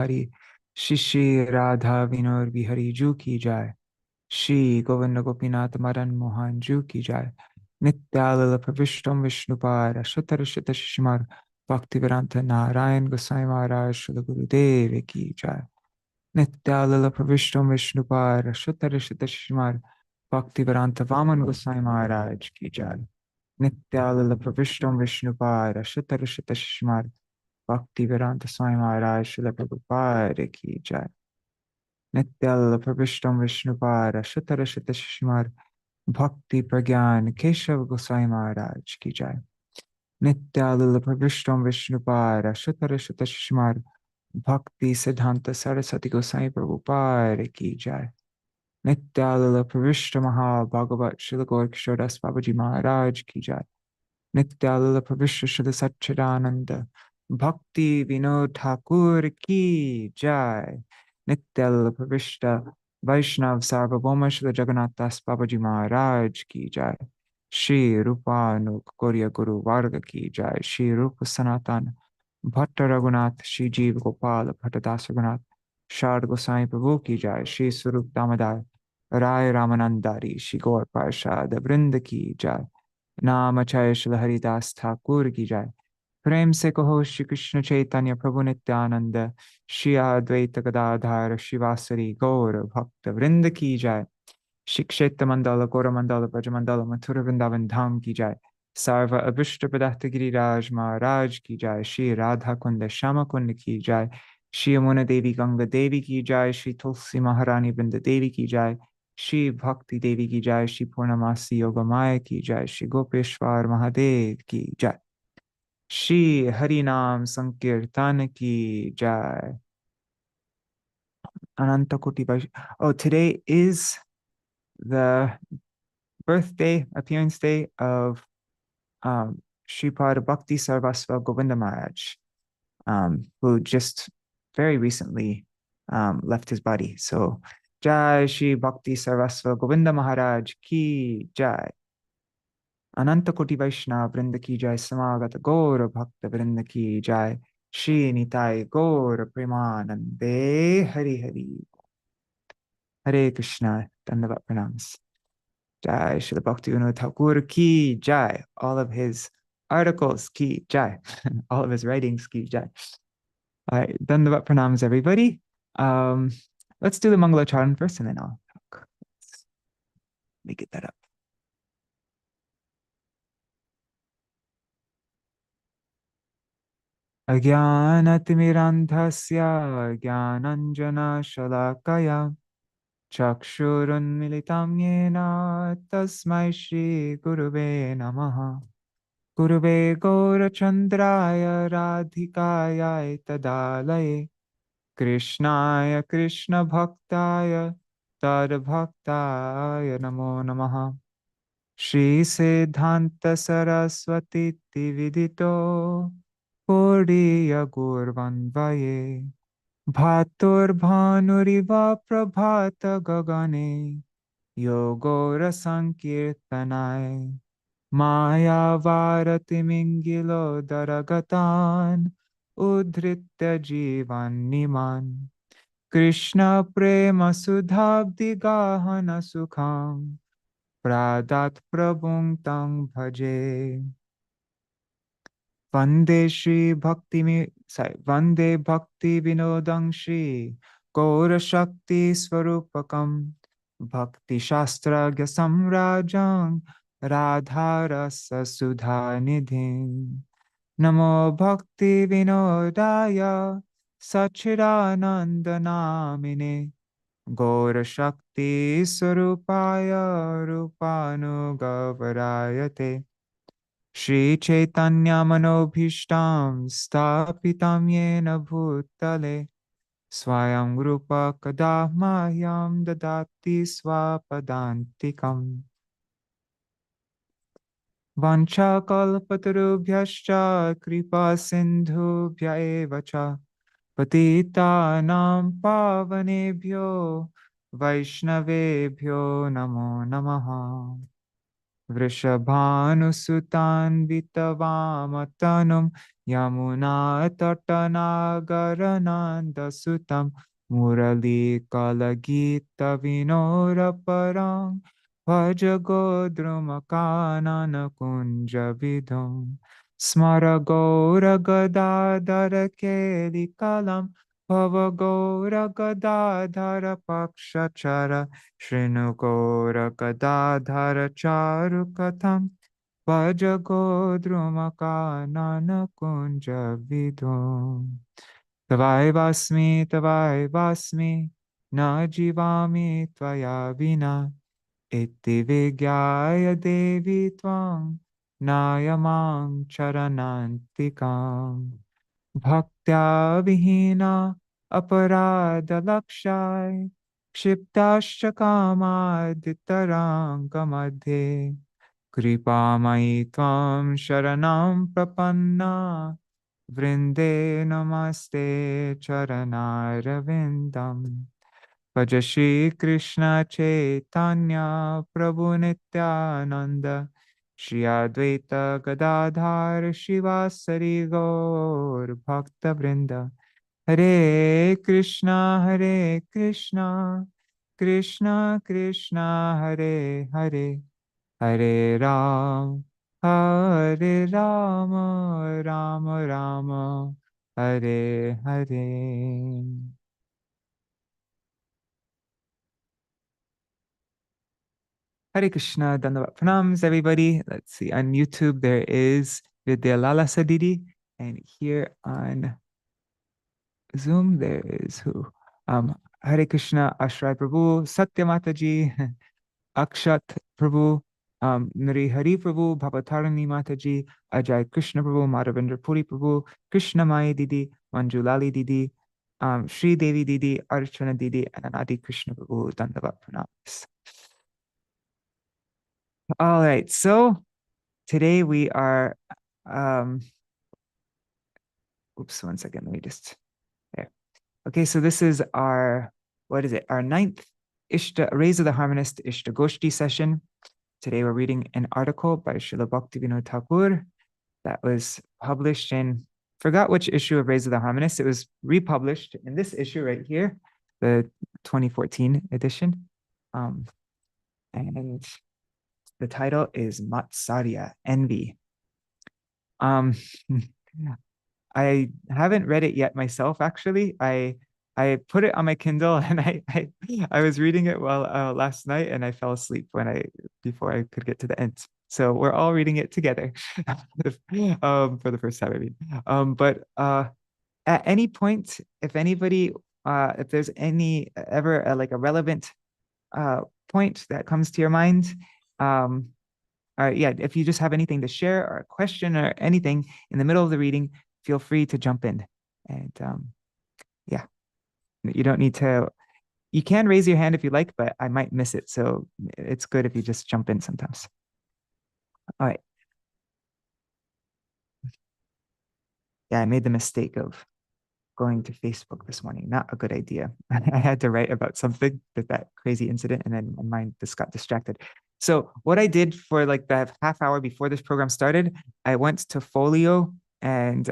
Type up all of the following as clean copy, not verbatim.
हरि। श्री श्री राधा विनोद बिहारी जू की जाय। श्री गोविंद गोपीनाथ मदन मोहन जू की जाय। नित्यानंद प्रविष्टम विष्णुपाद शतर शत शिशुमार भक्तिवेदांत नारायण गोसाई महाराज श्री गुरुदेव की जाय। नित्यानंद प्रविष्टम विष्णुपाद शतर शत शिशुमार भक्तिवेदांत वामन गोसाई महाराज की जाय। नित्यानंद प्रविष्टम विष्णुपाद शतर शत शिशुमार भक्तिवेदांत स्वामी महाराज श्रील प्रभुपाद की जाय। नित्यानंद प्रविष्टम विष्णुपाद शतर शत शिशुमार भक्ति प्रज्ञान केशव गोसाई महाराज की जाय। नित्यानंद प्रविष्टम विष्णुपाद शतर शत शिशुमार भक्ति सिद्धांत सरस्वती गोसाई प्रभुपाद की जाय। नित्यानंद प्रविष्ट महाभागवत श्री गौर किशोरदास बाबा जी महाराज की जाय। नित्यानंद प्रविष्ट श्री सच्चिदानंद भक्ति विनोद ठाकुर की जय। नित्यानंद प्रविष्ट वैष्णव सार्वभौम श्री जगन्नाथ दास बाबा जी महाराज की जय। श्री रूपानुग गौड़ीय गुरु वर्ग की जय। श्री रूप सनातन भट्ट रघुनाथ श्री जीव गोपाल भट्टदास रघुनाथ शारद गोसाई प्रभु की जय। श्री स्वरूप दामोदर राय रामानंदारी श्री गौर पार्षद वृंद की जय। नामचय श्री हरिदास ठाकुर की जय। प्रेम से कहो श्री कृष्ण चैतन्य प्रभु नित्यानंद श्री अद्वैत गदाधर शिवासरी गौर भक्त वृंद की जय। श्री क्षेत्र मंडल गौर मंडल ब्रज मंडल मथुर वृंदावन धाम की जय। सर्व अभिष्ट पदार्थ गिरिराज महाराज की जय। श्री राधा कुंड श्याम कुंड की जय। श्री यमुना देवी गंगा देवी की जय। श्री तुलसी महारानी वृंद देवी की जय। श्री भक्ति देवी की जय। श्री पूर्णमासी योगमाया की जय। श्री गोपेश्वर महादेव की जय। श्री हरि नाम संकीर्तन की जय। Ananta Koti Vaishnava. Oh, today is the birthday, appearance day of Sripad Bhakti Sarvasva Govinda Maharaj, who just very recently left his body. So, Jai Shri Bhakti Sarvasva Govinda Maharaj ki Jai. Ananta Koti Vaishnava Vrinda ki Jai. Samagata Gaura Bhakta Vrinda ki Jai. Shri Nitai Gaura Premanande Hari Hari. Hare Krishna. Dandavat Pranams. Jai Śrīla Bhaktivinoda Ṭhākura ki Jai. All of his articles ki Jai. All of his writings ki Jai. All right, Dandavat Pranams, everybody. Let's do the Mangalacharan first and then I'll talk. Let me get that up. Ajnānatimirandhasya Jnananjana Shalakaya Chakshurunmilitam Yena Tasmai Shri Gurave Namaha. Gurave Gaurachandraya Radhikaya Tadalaye Krishnaya Krishna Bhaktaya Tad Bhaktaya Namo Namaha. Shri Siddhanta Saraswati Vidito Gauḍīya Gurvanvaye Bhatur Bhanuriva Prabhata Gagane Yogora Sankirtanai Maya Varati Mingilo Daragatan Udhritya Jivan Niman Krishna Prema Sudhabdi Gahana Sukham Pradat Prabhung Tang Bhaje. Vande Shri Vande Bhakti Vinodang Shri Gaura Shakti Swarupakam Bhakti Shastragya Samrajang Radharasa Sudha Nidhim Namo Bhakti Vinodaya Saccidānanda Namine Gaura Shakti Swarupaya Rupanugavarayate Shri Chaitanya Manobhishtam Stapitam Yena Bhutale Swayam Rupa Kadamahyam Dadati Swapadantikam Vancha Kalpatarubhyascha Kripa Sindhubhya Evacha Patitanam Pavanebhyo Vaishnavebhyo Namo Namaha. Vrishabhanusutan Vitavamatanum Yamuna Tatanagarananda Sutam Murali Kalagita Vinora Parang Bhajagodrumakanana Kunja Vidhum Smara Gaura Gadadhara Keli Kalam Bhava Gaura Gadadhara Pakshachara Shrinu Gaura Gadadhara Charu Katham Bhaja Godrumakanana Kunja Vidhum Tavai Vasmi Na Jivami Tvaya Vina Iti Vigyaya Devi Tvang Nayamang Charanantikam Bhaktya Vihina Aparada Lakshai Kshiptascha Kamadhitaranga Madhe Kripamai Tvam Sharanam Prapanna Vrinde Namaste Charanarvindam Bhaja Shri Krishna Chaitanya Prabhu Nityananda Shri Advaita Gadadhar Shivasari Gaur Bhakta Vrinda Hare Krishna Krishna Krishna Hare Hare Hare Hare Rama Rama Rama Hare Hare. Hare Krishna, Dandavat Pranams, everybody. Let's see, on YouTube there is Vidyalala Sadidi, and here on Zoom there is who? Hare Krishna, Ashray Prabhu, Satya Mataji, Akshat Prabhu, Nari Hari Prabhu, Bhavatarani Mataji, Ajay Krishna Prabhu, Madhavendra Puri Prabhu, Krishna Mai Didi, Manjulali Didi, Sri Devi Didi, Archana Didi, and Anadi Krishna Prabhu, Dandavat Pranams. All right, so today we are, oops, one second, let me just, there. Okay, so this is our, what is it? Our 9th Raise of the Harmonist Iṣṭa-goṣṭhī session. Today we're reading an article by Śrīla Bhaktivinoda Ṭhākura that was published in, forgot which issue of Raise of the Harmonist. It was republished in this issue right here, the 2014 edition. And the title is Mātsarya Envy. I haven't read it yet myself, actually. I put it on my Kindle and I was reading it while last night and I fell asleep before I could get to the end. So we're all reading it together for the first time, I mean. But at any point, if anybody, if there's any ever like a relevant point that comes to your mind, yeah, if you just have anything to share or a question or anything in the middle of the reading, feel free to jump in. And yeah, you don't need to, you can raise your hand if you like, but I might miss it. So it's good if you just jump in sometimes. All right. Yeah, I made the mistake of going to Facebook this morning. Not a good idea. I had to write about something, that crazy incident, and then my mind just got distracted. So what I did for like the half hour before this program started, I went to Folio and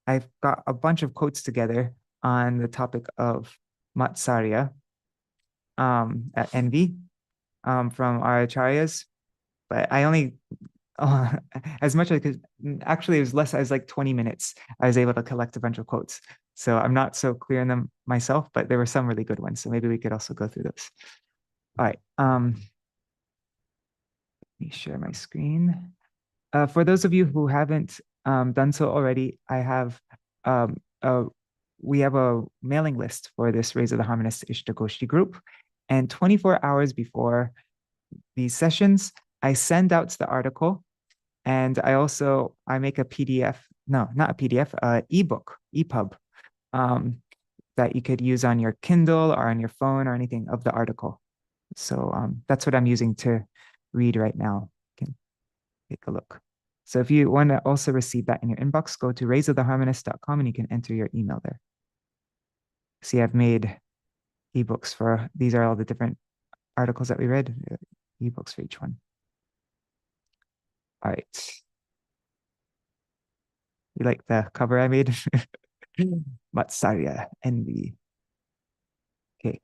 I've got a bunch of quotes together on the topic of Mātsarya Envy from our acharyas, but I only as much as I could. Actually, it was less. I was like 20 minutes. I was able to collect a bunch of quotes. So I'm not so clear in them myself, but there were some really good ones. So maybe we could also go through those. All right. Let me share my screen. For those of you who haven't done so already, we have a mailing list for this Raise of the Harmonist Iṣṭa-goṣṭhī group. And 24 hours before these sessions, I send out the article. And I make a PDF, no, not a PDF, ebook, EPUB, that you could use on your Kindle or on your phone or anything of the article. So that's what I'm using to read right now. You can take a look. So if you want to also receive that in your inbox, go to raiseoftheharmonist.com and you can enter your email there. See, I've made ebooks these are all the different articles that we read, ebooks for each one. All right. You like the cover I made? Mātsarya Envy. Okay.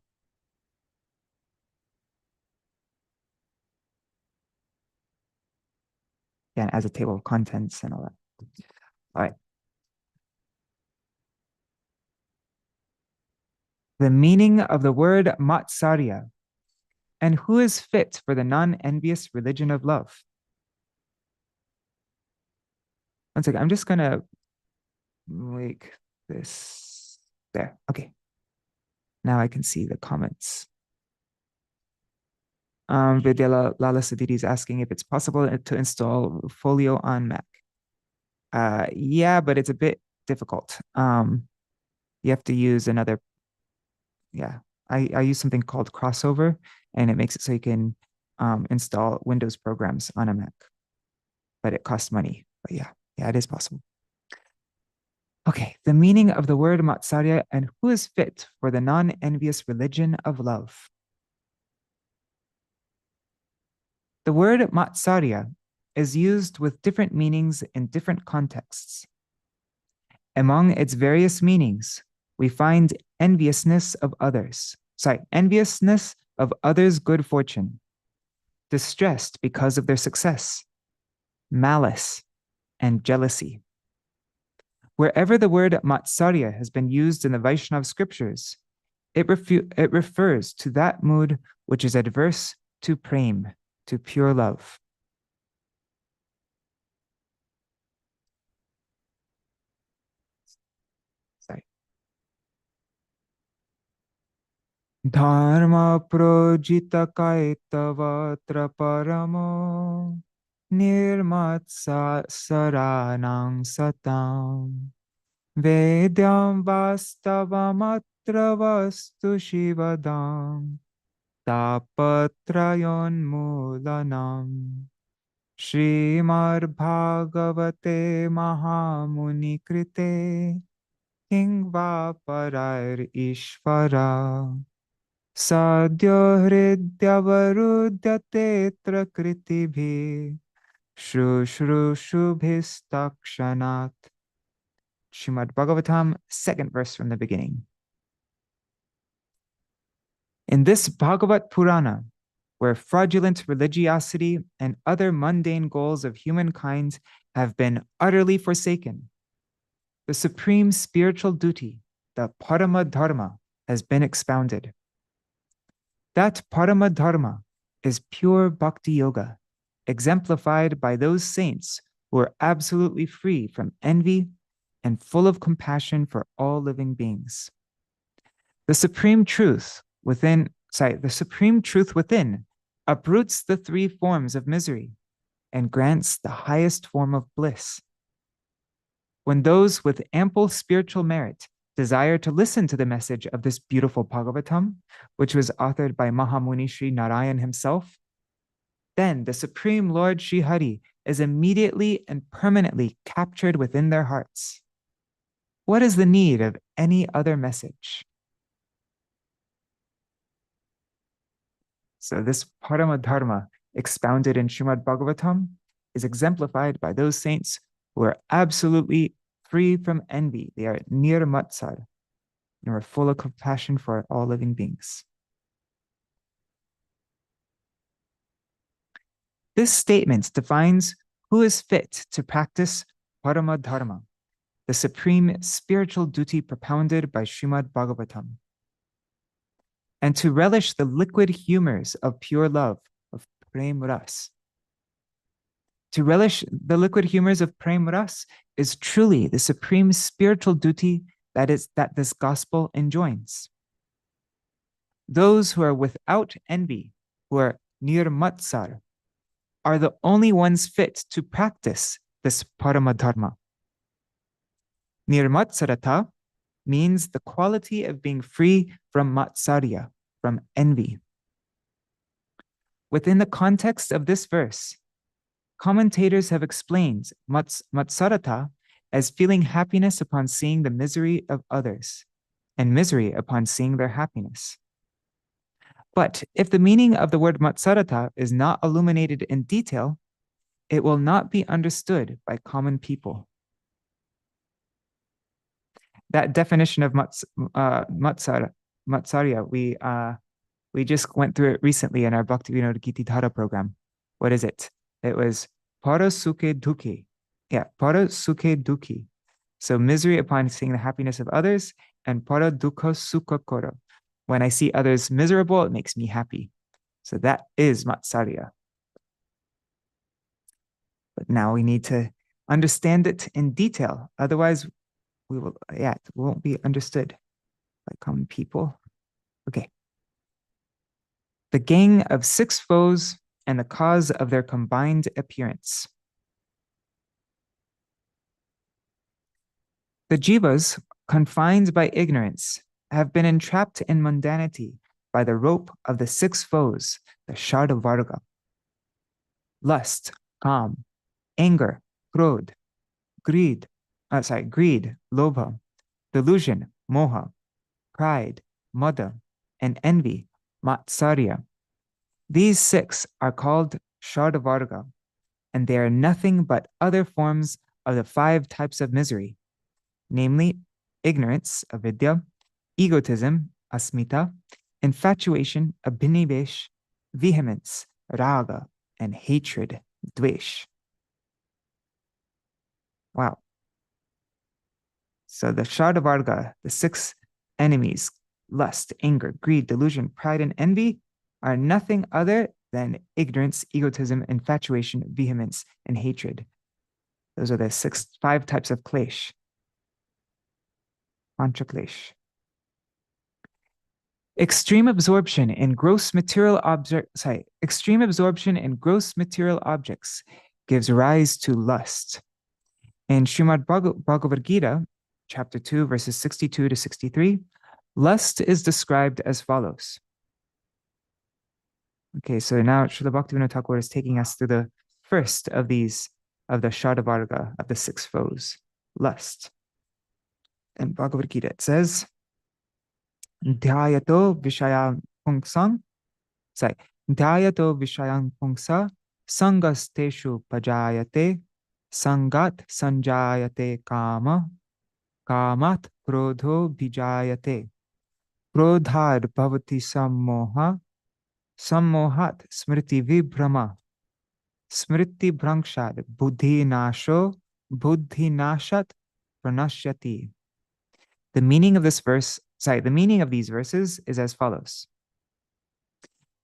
Yeah, and as a table of contents and all that. All right. The meaning of the word Mātsarya and who is fit for the non-envious religion of love. One second, I'm just gonna make this there. Okay. Now I can see the comments. Vidya Lala Sadidi is asking if it's possible to install Folio on Mac. Yeah, but it's a bit difficult. You have to use another, yeah. I use something called Crossover, and it makes it so you can install Windows programs on a Mac, but it costs money. But yeah, it is possible. Okay, the meaning of the word Mātsarya and who is fit for the non-envious religion of love. The word Mātsarya is used with different meanings in different contexts. Among its various meanings, we find enviousness of others, enviousness of others' good fortune, distressed because of their success, malice, and jealousy. Wherever the word Mātsarya has been used in the Vaishnava scriptures, it refers to that mood which is adverse to prem, to pure love. Dharma projita kaitavatra paramo nirmatsaranang satam vedyam vastavamatra vastu shivadam tapatrayon mulanam Srimad Bhagavate Mahamuni Krite Kingva Parar Ishvara Sadhyo Hridyavarudyate Trakriti Shushrusubhistakshanat. Srimad Bhagavatam, second verse from the beginning. In this Bhagavat Purana, where fraudulent religiosity and other mundane goals of humankind have been utterly forsaken, the supreme spiritual duty, the Parama Dharma, has been expounded. That Parama Dharma is pure bhakti yoga, exemplified by those saints who are absolutely free from envy and full of compassion for all living beings. The supreme truth within uproots the three forms of misery and grants the highest form of bliss. When those with ample spiritual merit desire to listen to the message of this beautiful Bhagavatam, which was authored by Mahamuni Sri Narayan himself, then the Supreme Lord Sri Hari is immediately and permanently captured within their hearts. What is the need of any other message? So this Parama Dharma expounded in Srimad Bhagavatam is exemplified by those saints who are absolutely free from envy. They are nirmatsar and are full of compassion for all living beings. This statement defines who is fit to practice Parama Dharma, the supreme spiritual duty propounded by Srimad Bhagavatam, and to relish the liquid humors of pure love, of prem ras. To relish the liquid humors of prem ras is truly the supreme spiritual duty that this gospel enjoins. Those who are without envy, who are nirmatsar, are the only ones fit to practice this Paramadharma. Nirmatsarata means the quality of being free from Mātsarya, from envy. Within the context of this verse, commentators have explained Mātsarata as feeling happiness upon seeing the misery of others and misery upon seeing their happiness. But if the meaning of the word Mātsarata is not illuminated in detail, it will not be understood by common people. That definition of Mātsarya, we just went through it recently in our Bhaktivinoda Ṭhākura program. What is it? It was para sukhe dukhi. Yeah, para sukhe dukhi. So misery upon seeing the happiness of others, and para dukkha sukha koro. When I see others miserable, it makes me happy. So that is Mātsarya. But now we need to understand it in detail. Otherwise, it won't be understood by common people. Okay. The gang of 6 foes and the cause of their combined appearance. The jivas, confined by ignorance, have been entrapped in mundanity by the rope of the 6 foes, the Shadavarga. Lust, kam, anger, krodh, greed, lobha, delusion, moha, pride, mada, and envy, Mātsarya. These 6 are called Shadavarga, and they are nothing but other forms of the 5 types of misery, namely ignorance, avidya, egotism, asmita, infatuation, abhinivesh, vehemence, raga, and hatred, dvesh. Wow. So the Shadavarga, the 6 enemies, lust, anger, greed, delusion, pride, and envy, are nothing other than ignorance, egotism, infatuation, vehemence, and hatred. Those are the 5 types of klesh. Panchaklesh. Extreme absorption in gross material objects gives rise to lust. In Srimad Bhagavad Gita, chapter 2, verses 62 to 63, lust is described as follows. Okay, so now Śrīla Bhaktivinoda Ṭhākura is taking us through the first of these, of the Shadavarga, of the 6 foes, lust. In Bhagavad Gita, it says, Dhyayato Vishayang Pungsang, Dhyayato Vishayang Pungsa, Sangasteshu Pajayate, Sangat Sanjayate Kama, Kamat Krodho Vijayate, Krodhad Bhavati Sammoha, Sammohat Smriti Vibhrama, Smriti Bhrankshad Buddhi Nasho, Buddhi Nashat Pranashyati. The meaning of these verses is as follows.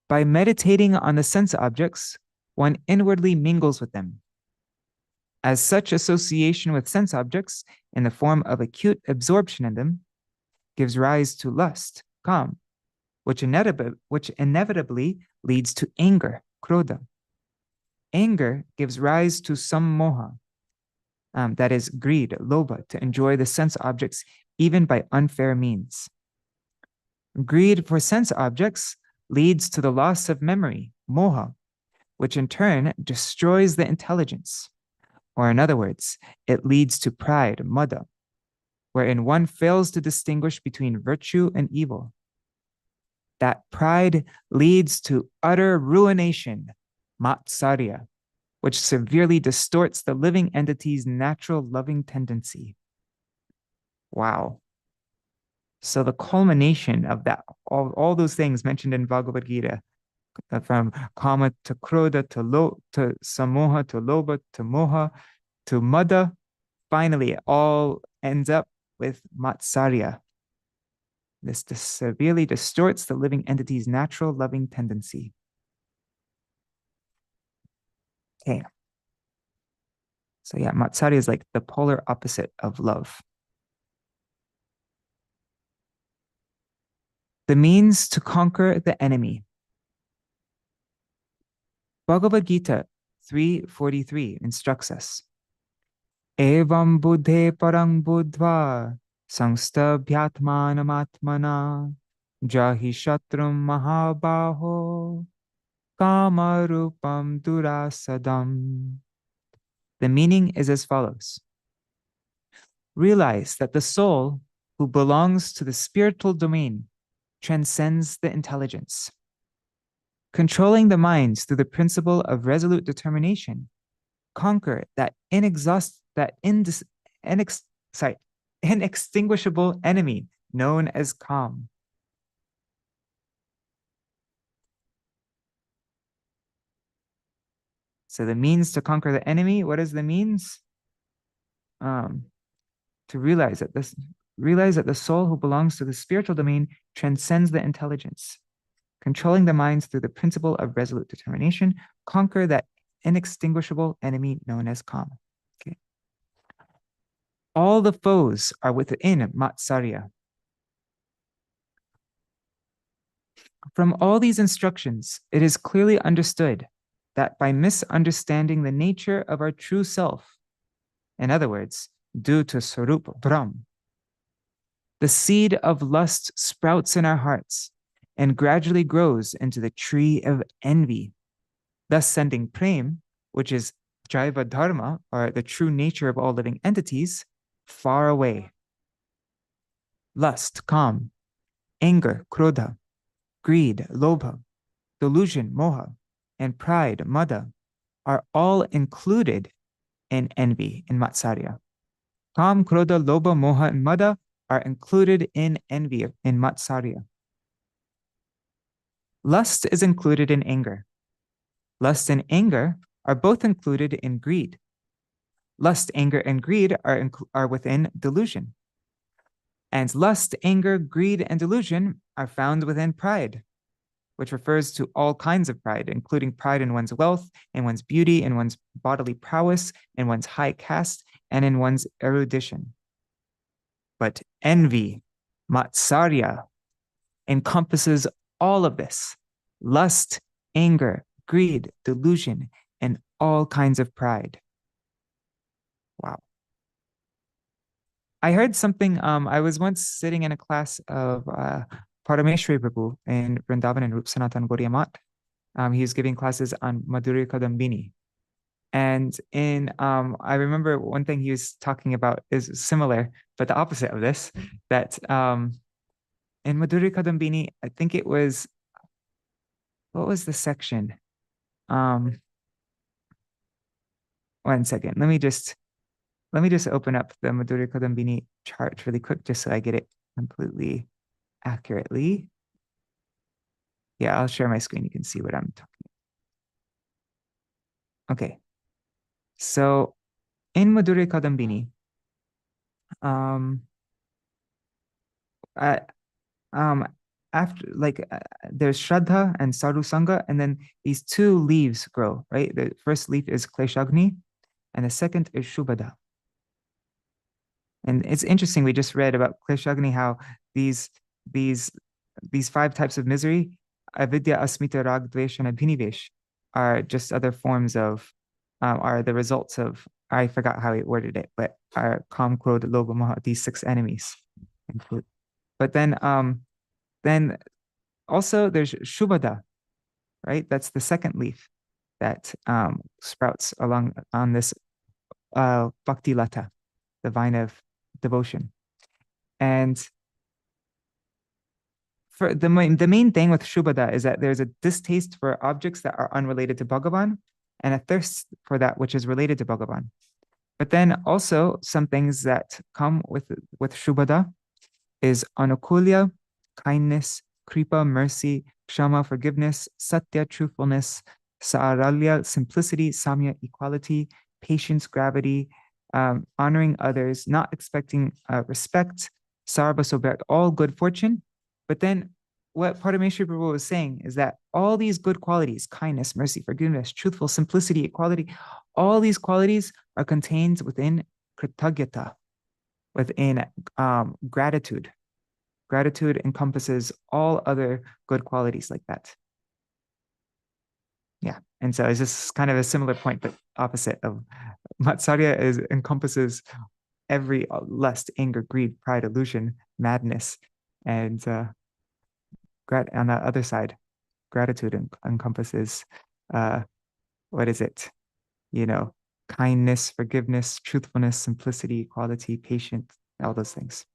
By meditating on the sense objects, one inwardly mingles with them. As such association with sense objects in the form of acute absorption in them gives rise to lust, kam, which inevitably leads to anger, krodha. Anger gives rise to some moha, that is greed, lobha, to enjoy the sense objects even by unfair means. Greed for sense objects leads to the loss of memory, moha, which in turn destroys the intelligence. Or in other words, it leads to pride, mada, wherein one fails to distinguish between virtue and evil. That pride leads to utter ruination, Mātsarya, which severely distorts the living entity's natural loving tendency. Wow. So the culmination of that, all those things mentioned in Bhagavad Gita, from kama to krodha to samoha to lobha to moha to mada, finally it all ends up with Mātsarya. This severely distorts the living entity's natural loving tendency. Okay. So yeah, Mātsarya is like the polar opposite of love. The means to conquer the enemy. Bhagavad Gita 3:43 instructs us, Evam buddhe parang buddhva sangstabhyatmanamatmana jahi shatrum mahabaho kamarupam durasadam. The meaning is as follows. Realize that the soul who belongs to the spiritual domain transcends the intelligence. Controlling the minds through the principle of resolute determination conquer that inextinguishable enemy known as calm. So the means to conquer the enemy, what is the means? To realize that the soul who belongs to the spiritual domain transcends the intelligence, controlling the minds through the principle of resolute determination, conquer that inextinguishable enemy known as calm. Okay. All the foes are within Mātsarya. From all these instructions, it is clearly understood that by misunderstanding the nature of our true self, in other words, due to Sarup Brahm, the seed of lust sprouts in our hearts and gradually grows into the tree of envy, thus sending prem, which is Jaiva Dharma, or the true nature of all living entities, far away. Lust, kam, anger, krodha, greed, lobha, delusion, moha, and pride, mada, are all included in envy, in Mātsarya. Kam, krodha, lobha, moha, and mada are included in envy, in Mātsarya. Lust is included in anger. Lust and anger are both included in greed. Lust, anger, and greed are within delusion. And lust, anger, greed, and delusion are found within pride, which refers to all kinds of pride, including pride in one's wealth, in one's beauty, in one's bodily prowess, in one's high caste, and in one's erudition. But envy, Mātsarya, encompasses all of this: lust, anger, greed, delusion, and all kinds of pride. Wow. I heard something, I was once sitting in a class of Parameshwari Prabhu in Vrindavan and Rup Sanatan Gauḍīya Math. He was giving classes on Madhurya Kadambini. And I remember one thing he was talking about is similar, but the opposite of this, that in Madhurya Kadambini, I think it was, what was the section? One second, let me just open up the Madhurya Kadambini chart really quick, just so I get it completely accurately. Yeah, I'll share my screen. You can see what I'm talking about. Okay. So in Madhurya Kadambini, after there's Shraddha and Sadhu Sangha, and then these two leaves grow, right? The first leaf is Kleshagni, and the second is Shubhada. And it's interesting, we just read about Kleshagni, how these 5 types of misery, avidya, asmita, rag, dvesh, and abhinivesh, are just other forms of, are the results of, I forgot how he worded it, but are kam, krodha, lobha, moha, these 6 enemies. But then also there's Shubhada, right? That's the second leaf that sprouts along on this bhakti lata, the vine of devotion. And for the main thing with Shubhada is that there's a distaste for objects that are unrelated to Bhagavan and a thirst for that which is related to Bhagavan. But then also some things that come with Shubhada is anukulya, kindness, kripa, mercy, kshama, forgiveness, satya, truthfulness, saaralya, simplicity, samya, equality, patience, gravity, honoring others, not expecting respect, sarva, sober, all good fortune. But then what Parameshwari Prabhu was saying is that all these good qualities, kindness, mercy, forgiveness, truthful, simplicity, equality, all these qualities are contained within kritagyata, within gratitude. Gratitude encompasses all other good qualities like that. Yeah, and so it's just kind of a similar point, but opposite of Mātsarya encompasses every lust, anger, greed, pride, illusion, madness, and on the other side, gratitude encompasses what is it? Kindness, forgiveness, truthfulness, simplicity, equality, patience, all those things.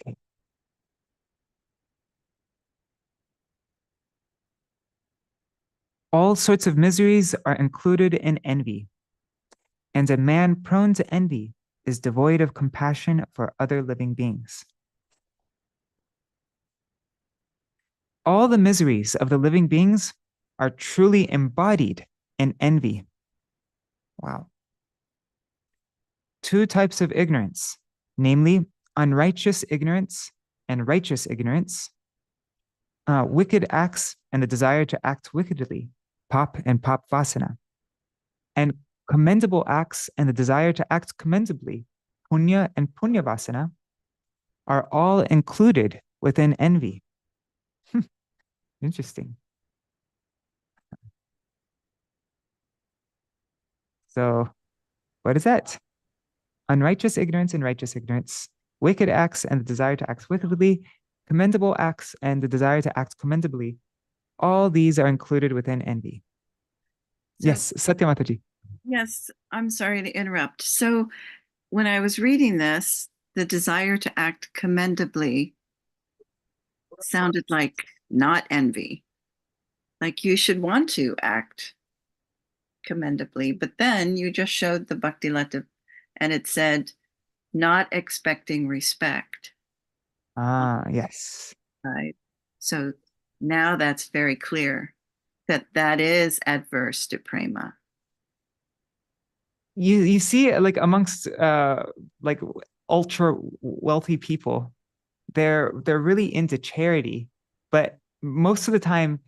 Okay. All sorts of miseries are included in envy, and a man prone to envy is devoid of compassion for other living beings. All the miseries of the living beings are truly embodied in envy. Wow. Two types of ignorance, namely unrighteous ignorance and righteous ignorance, wicked acts and the desire to act wickedly, pap and pap vasana, and commendable acts and the desire to act commendably, punya and punya vasana, are all included within envy. Interesting. So, what is that? Unrighteous ignorance and righteous ignorance, wicked acts and the desire to act wickedly, commendable acts and the desire to act commendably, all these are included within envy. So, yes, Satyamataji. Yes, I'm sorry to interrupt. So when I was reading this, the desire to act commendably sounded like not envy. Like you should want to act commendably, but then you just showed the Bhakti Lata and it said not expecting respect. Yes. Right. So now that's very clear that that is adverse to prema. You see like amongst like ultra wealthy people, they're really into charity, but most of the time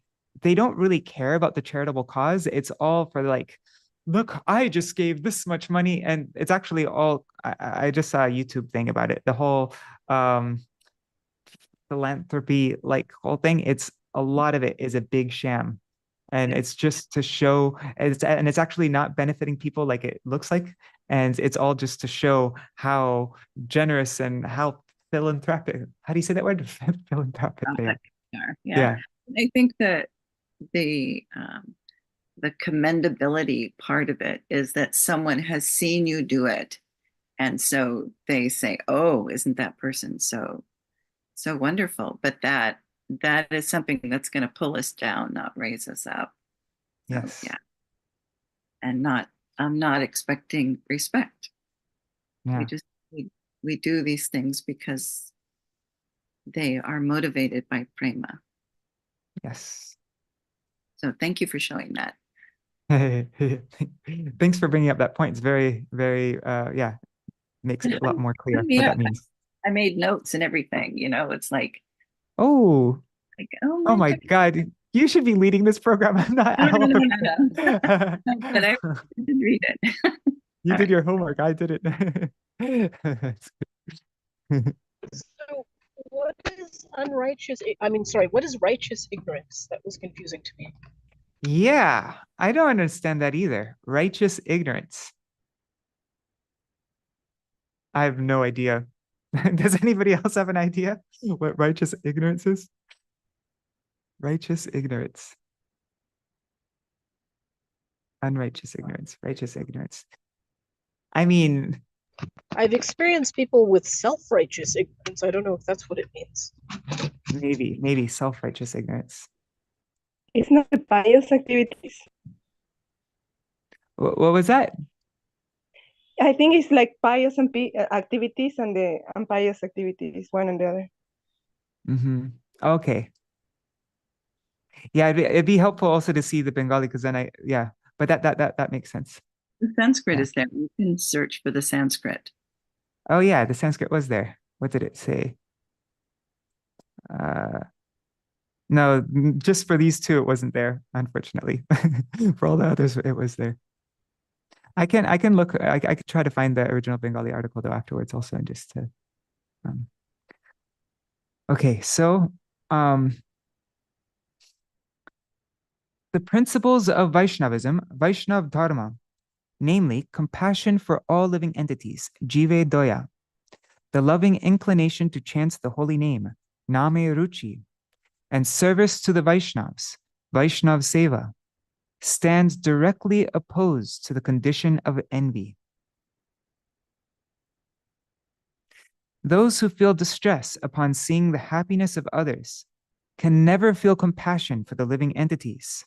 they don't really care about the charitable cause. It's all for like, look, I just gave this much money, and it's actually all I just saw a YouTube thing about it. The whole philanthropy like whole thing, it's a lot of it is a big sham. And it's just to show and it's actually not benefiting people like it looks like. And it's all just to show how generous and how philanthropic. How do you say that word? Philanthropic they are. Yeah. I think that the commendability part of it is that someone has seen you do it. And so they say, oh, isn't that person so wonderful? But that is something that's going to pull us down, not raise us up. So, Yes. yeah. And I'm not expecting respect. Yeah. We do these things because they are motivated by prema. Yes. So thank you for showing that. Thanks for bringing up that point. It's very, very, yeah, makes it a lot more clear what that means. I made notes and everything, it's like, oh my goodness. God. You should be leading this program. I'm not. No. But I did read it. You did your homework. I did it. So what is unrighteous? What is righteous ignorance? That was confusing to me. Yeah, I don't understand that either. Righteous ignorance. I have no idea. Does anybody else have an idea what righteous ignorance is? Righteous ignorance. Unrighteous ignorance. Righteous ignorance. I mean, I've experienced people with self-righteous ignorance. I don't know if that's what it means. Maybe self-righteous ignorance. It's not the pious activities. What was that? I think it's like pious and activities and the impious activities, one and the other. Mm-hmm. Okay. Yeah, it'd be helpful also to see the Bengali because then but that makes sense. The Sanskrit is there. You can search for the Sanskrit. Oh yeah, the Sanskrit was there. What did it say? No, just for these two, it wasn't there, unfortunately. For all the others, it was there. I can look. I could try to find the original Bengali article though afterwards, also, and just to. Okay, so the principles of Vaishnavism, Vaishnav Dharma, namely compassion for all living entities, Jive Doya, the loving inclination to chant the holy name, Name Ruchi, and service to the Vaishnavas, Vaishnav Seva, stands directly opposed to the condition of envy. Those who feel distress upon seeing the happiness of others can never feel compassion for the living entities,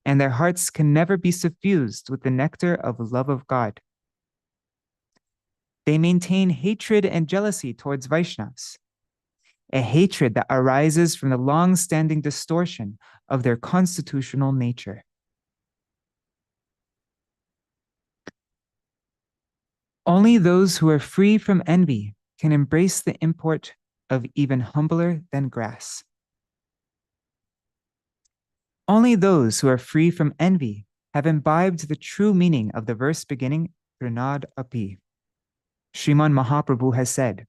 and their hearts can never be suffused with the nectar of love of God. They maintain hatred and jealousy towards Vaishnavas, a hatred that arises from the long-standing distortion of their constitutional nature. Only those who are free from envy can embrace the import of even humbler than grass. Only those who are free from envy have imbibed the true meaning of the verse beginning Trinad Api. Sriman Mahaprabhu has said,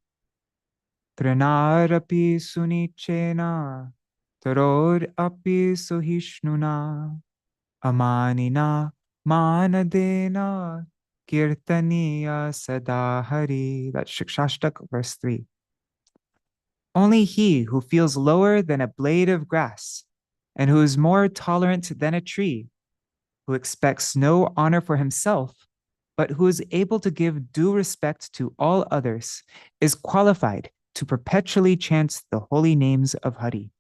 Trinad Api Sunichena, Tarod Api Suhishnuna, Amanina Manadena, Kirtaniya Sadahari. That's Shikshashtak, verse 3. Only he who feels lower than a blade of grass and who is more tolerant than a tree, who expects no honor for himself, but who is able to give due respect to all others, is qualified to perpetually chant the holy names of Hari.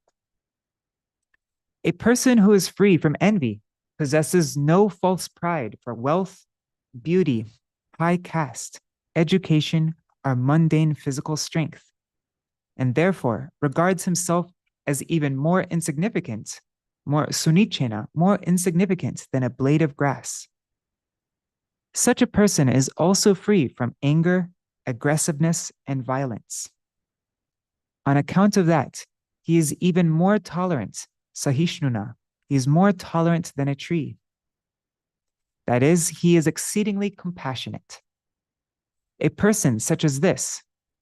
A person who is free from envy possesses no false pride for wealth, beauty, high caste, education, or mundane physical strength, and therefore regards himself as even more insignificant, more sunichena, more insignificant than a blade of grass. Such a person is also free from anger, aggressiveness, and violence. On account of that, he is even more tolerant, sahishnuna. He is more tolerant than a tree. That is, he is exceedingly compassionate. A person such as this,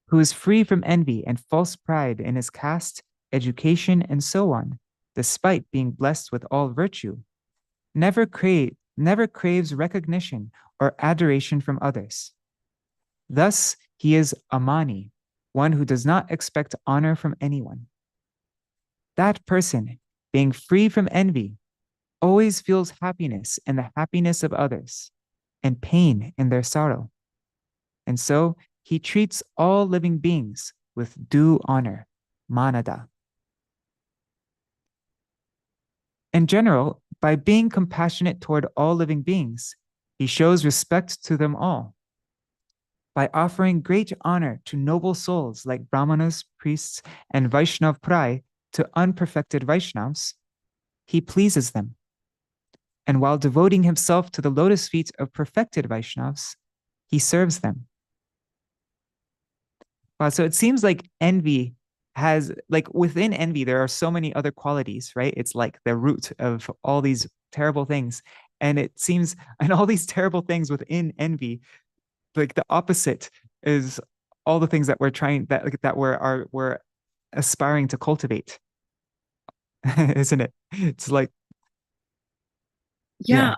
who is free from envy and false pride in his caste, education, and so on, despite being blessed with all virtue, never craves recognition or adoration from others. Thus, he is amani, one who does not expect honor from anyone. That person, being free from envy, always feels happiness in the happiness of others and pain in their sorrow. And so he treats all living beings with due honor, manada. In general, by being compassionate toward all living beings, he shows respect to them all. By offering great honor to noble souls like Brahmanas, priests, and Vaishnav Prai to unperfected Vaishnavas, he pleases them. And while devoting himself to the lotus feet of perfected Vaishnavas, he serves them. Wow, so it seems like envy has, like within envy, there are so many other qualities, right? It's like the root of all these terrible things. And it seems, and all these terrible things within envy, like the opposite is all the things that we're trying, that we're aspiring to cultivate, isn't it? It's like, Yeah,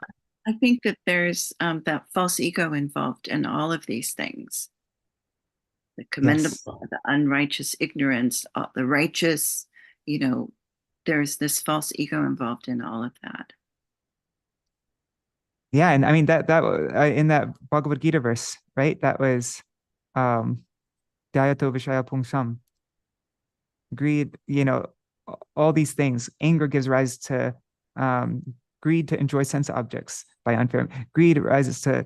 I think that there's that false ego involved in all of these things. The commendable, the unrighteous ignorance, the righteous, there's this false ego involved in all of that. Yeah, and I mean that in that Bhagavad Gita verse, right? That was Dhyato Vishaya Pungsam. Greed, all these things. Anger gives rise to greed to enjoy sense objects by unfair. Greed rises to,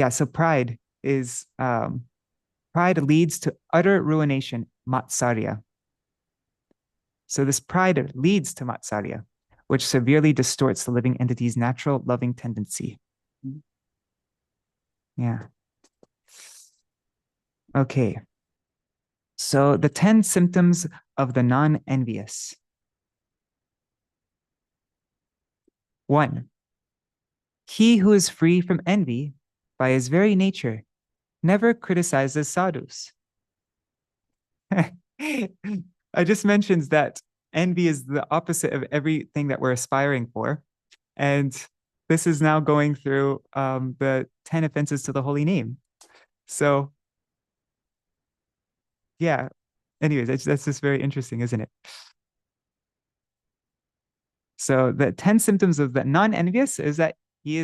so pride is pride leads to utter ruination, Mātsarya. So this pride leads to Mātsarya, which severely distorts the living entity's natural loving tendency. Yeah. Okay. So the 10 symptoms of the non-envious. 1. He who is free from envy by his very nature never criticizes sadhus. I just mentioned that envy is the opposite of everything that we're aspiring for. And this is now going through the 10 offenses to the holy name. So, yeah, anyways, that's just very interesting, isn't it? So the 10 symptoms of the non-envious is that he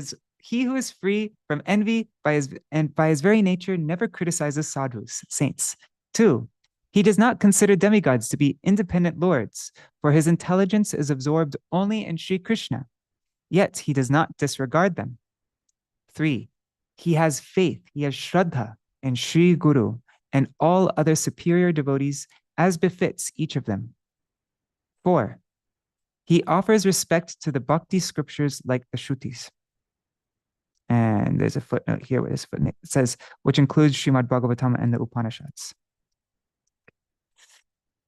who is free from envy by his very nature never criticizes sadhus, saints. 2, he does not consider demigods to be independent lords, for his intelligence is absorbed only in Sri Krishna yet he does not disregard them. 3, he has faith, he has Shraddha in Sri Guru and all other superior devotees as befits each of them. 4, he offers respect to the bhakti scriptures like the Shrutis. And there's a footnote here where this footnote says, which includes Srimad Bhagavatam and the Upanishads.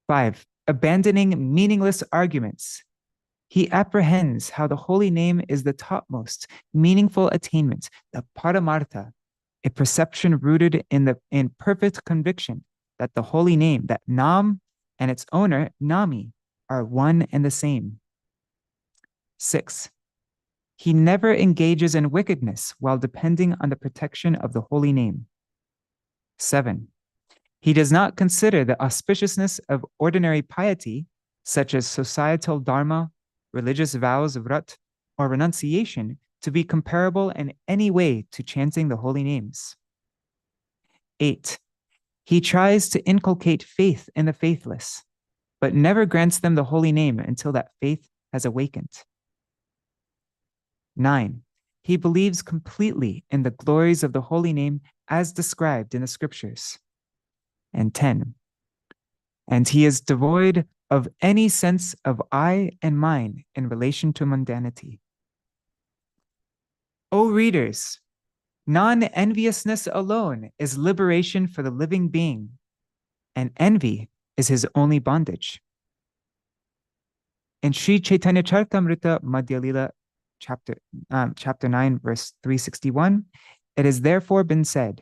5, abandoning meaningless arguments. He apprehends how the holy name is the topmost meaningful attainment, the paramartha, a perception rooted in perfect conviction that the holy name, that Nam and its owner, Nami, are one and the same. 6, he never engages in wickedness while depending on the protection of the holy name. 7, he does not consider the auspiciousness of ordinary piety, such as societal dharma, religious vows, vrat, or renunciation, to be comparable in any way to chanting the holy names. 8, he tries to inculcate faith in the faithless, but never grants them the holy name until that faith has awakened. 9, he believes completely in the glories of the holy name as described in the scriptures. And 10, and he is devoid of any sense of I and mine in relation to mundanity. O readers, non-enviousness alone is liberation for the living being, and envy is his only bondage. In Sri Chaitanya Charitamrita Madhya Lila, chapter 9, verse 361, it has therefore been said,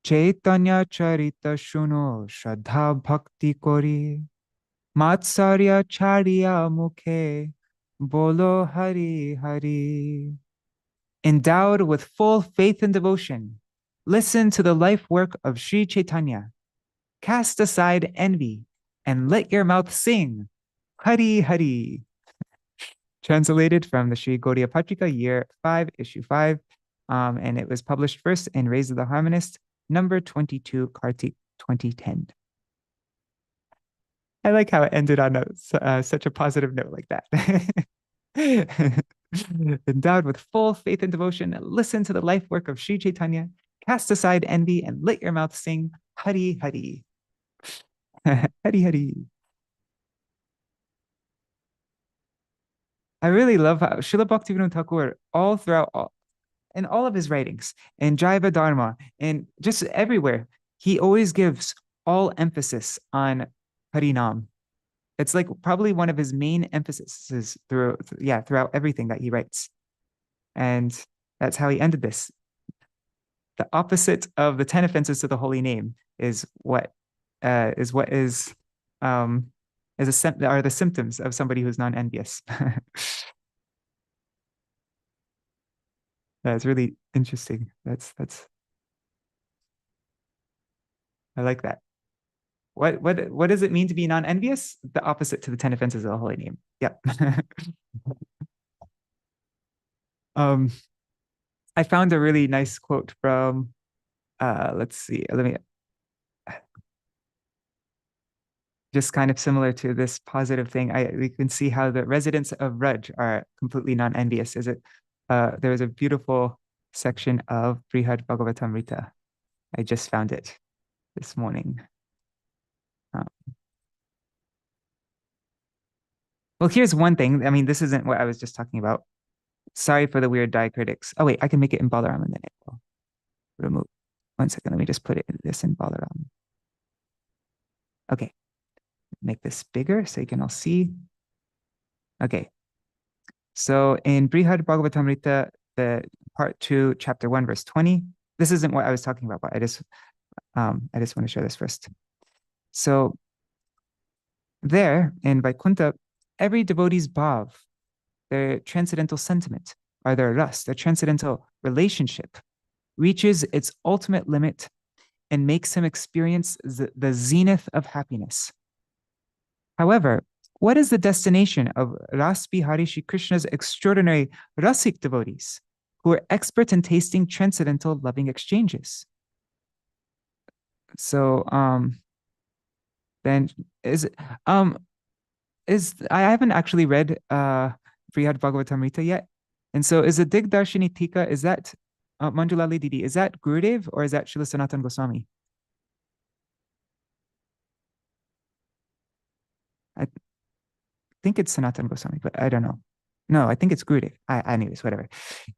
Chaitanya Charita Shuno Shraddha Bhakti Kori Mātsarya Charya Mukhe Bolo Hari Hari. Endowed with full faith and devotion, listen to the life work of Sri Chaitanya. Cast aside envy and let your mouth sing Hari Hari. Translated from the Sri Gauḍīya Patrikā, year 5, issue 5, and it was published first in Rays of the Harmonist, number 22, Kartik 2010. I like how it ended on such a positive note like that. Endowed with full faith and devotion, listen to the life work of Sri Chaitanya, cast aside envy, and let your mouth sing Hari Hari. Hari Hari. I really love how Śrīla Bhaktivinoda Ṭhākura, all throughout, in all of his writings, in Jaiva Dharma, and just everywhere, he always gives all emphasis on Harinam. It's like probably one of his main emphases throughout everything that he writes. And that's how he ended this. The opposite of the 10 offenses to the holy name are the symptoms of somebody who's non-envious. That's really interesting. That's I like that. What does it mean to be non-envious? The opposite to the 10 offenses of the holy name. Yep. I found a really nice quote from let's see, let me just kind of similar to this positive thing. We can see how the residents of Raj are completely non-envious. There was a beautiful section of Brihad Bhagavatamrita. I just found it this morning. Well, here's one thing. I mean, this isn't what I was just talking about. Sorry for the weird diacritics. Oh, wait, I can make it in Balaram and then it will remove. 1 second, let me just put this in Balaram. Okay, make this bigger so you can all see. Okay, so in Brihad Bhagavatamrita, the part 2, chapter 1, verse 20, this isn't what I was talking about, but I just want to share this first. So there in Vaikuntha, every devotee's bhav, their transcendental sentiment, or their ras, their transcendental relationship, reaches its ultimate limit and makes him experience the zenith of happiness. However, what is the destination of Ras Bihari Shri Krishna's extraordinary rasic devotees who are expert in tasting transcendental loving exchanges? So then I haven't actually read Brihad Bhagavatamrita yet, And so is the Digdarshini Tika, is that Manjulali Didi, is that Gurudev or is that Śrīla Sanatana Goswami? I think it's Sanatana Goswami, but I don't know. No, I think it's Gurudev. Anyways, whatever.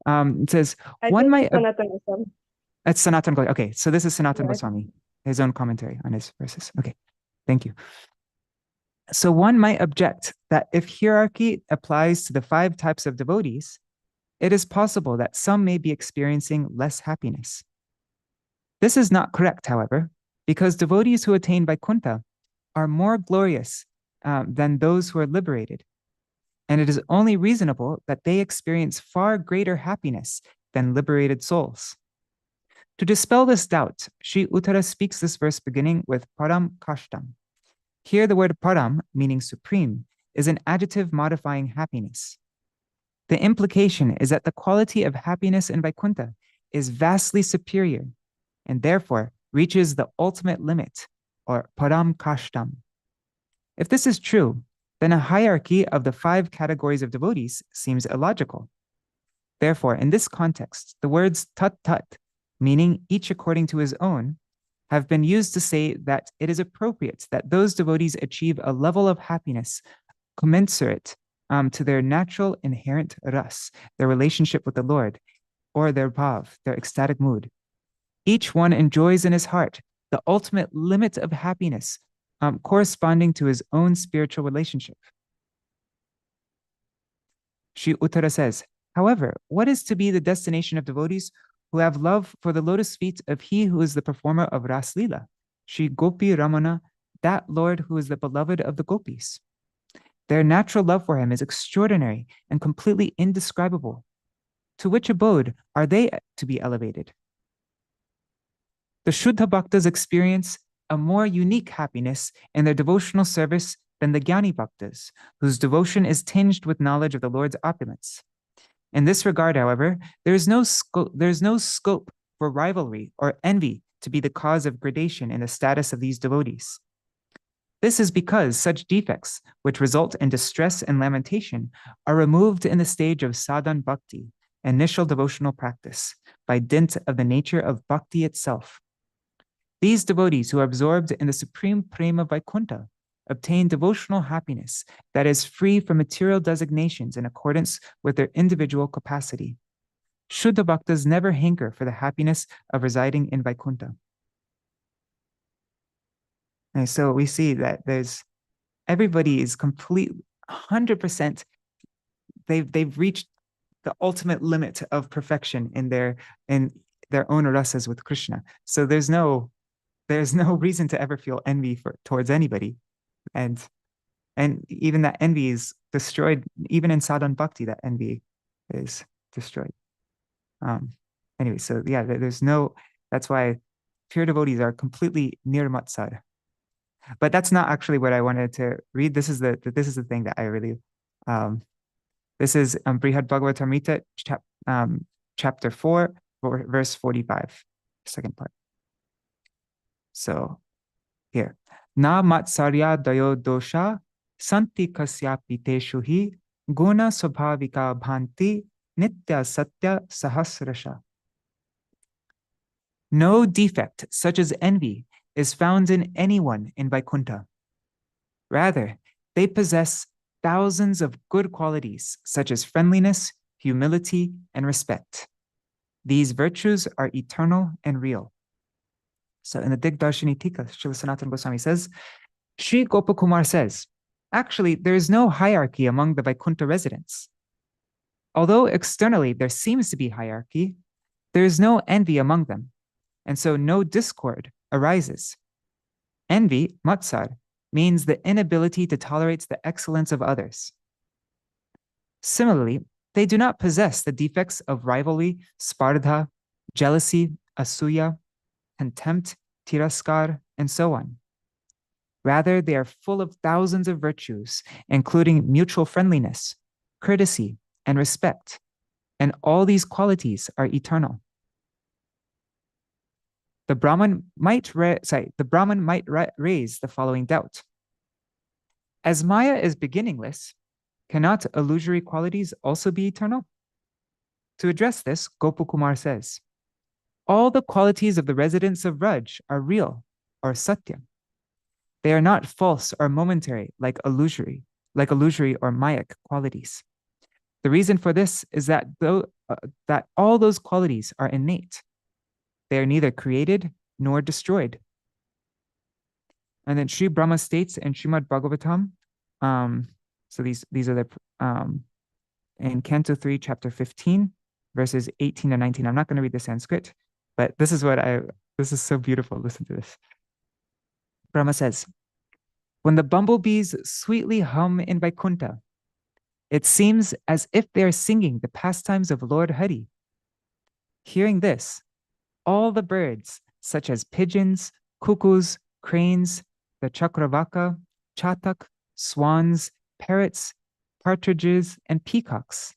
It says, I one think might... it's Sanatana Goswami. It's Sanatana Goswami. Okay, so this is Sanatana Yeah, Goswami, his own commentary on his verses. Okay, thank you. So one might object that if hierarchy applies to the 5 types of devotees, it is possible that some may be experiencing less happiness. This is not correct, however, because devotees who attain Vaikuntha are more glorious than those who are liberated, and it is only reasonable that they experience far greater happiness than liberated souls. To dispel this doubt, Sri Uttara speaks this verse beginning with param kashtam. Here the word param, meaning supreme, is an adjective modifying happiness. The implication is that the quality of happiness in Vaikuntha is vastly superior and therefore reaches the ultimate limit, or param kashtam. If this is true, then a hierarchy of the 5 categories of devotees seems illogical. Therefore, in this context, the words tat tat, meaning each according to his own, have been used to say that it is appropriate that those devotees achieve a level of happiness commensurate to their natural inherent ras, their relationship with the Lord, or their bhav, their ecstatic mood. Each one enjoys in his heart the ultimate limit of happiness corresponding to his own spiritual relationship. Sri Uttara says, however, what is to be the destination of devotees who have love for the lotus feet of he who is the performer of Ras Leela, Sri Gopi Ramana, that Lord who is the beloved of the gopis? Their natural love for him is extraordinary and completely indescribable. To which abode are they to be elevated? The Shuddha Bhaktas experience a more unique happiness in their devotional service than the Jnani Bhaktas, whose devotion is tinged with knowledge of the Lord's opulence. In this regard, however, there is no scope for rivalry or envy to be the cause of gradation in the status of these devotees. This is because such defects, which result in distress and lamentation, are removed in the stage of sadhan bhakti, initial devotional practice, by dint of the nature of bhakti itself. These devotees who are absorbed in the supreme prema Vaikuntha obtain devotional happiness that is free from material designations in accordance with their individual capacity. Shuddha Bhaktas never hanker for the happiness of residing in Vaikuntha. And so we see that everybody is complete 100%. They've reached the ultimate limit of perfection in their own rasas with Krishna. So there's no reason to ever feel envy towards anybody. And even that envy is destroyed, even in sadhan bhakti, that envy is destroyed. Anyway, so yeah, that's why pure devotees are completely nirmatsar. But that's not actually what I wanted to read. This is the thing that I really, this is Brihad Bhagavatamrita, chapter 4, verse 45, second part. So here, na Mātsarya dayo dosha santi kasyapi teshu hi guna swabhavika bhanti nitya satya sahasrasha. No defect such as envy is found in anyone in Vaikuntha. Rather, they possess thousands of good qualities such as friendliness, humility, and respect. These virtues are eternal and real. So in the Digdarshini Tika, Śrīla Sanatana Goswami says, Sri Gopakumar says, actually, there is no hierarchy among the Vaikuntha residents. Although externally there seems to be hierarchy, there is no envy among them, and so no discord arises. Envy, matsar, means the inability to tolerate the excellence of others. Similarly, they do not possess the defects of rivalry, spardha, jealousy, asuya, contempt, tiraskar, and so on. Rather, they are full of thousands of virtues, including mutual friendliness, courtesy, and respect, and all these qualities are eternal. The Brahman might raise the following doubt. As Maya is beginningless, cannot illusory qualities also be eternal? To address this, Gopakumar says, all the qualities of the residents of Raj are real or satya. They are not false or momentary like illusory or mayic qualities. The reason for this is that that all those qualities are innate. They are neither created nor destroyed. And then Sri Brahma states in Srimad Bhagavatam, so these are the in Canto 3, Chapter 15, verses 18 to 19. I'm not going to read the Sanskrit, but this is so beautiful. Listen to this. Brahma says, when the bumblebees sweetly hum in Vaikuntha, it seems as if they are singing the pastimes of Lord Hari. Hearing this, all the birds, such as pigeons, cuckoos, cranes, the chakravaka, chatak, swans, parrots, partridges, and peacocks,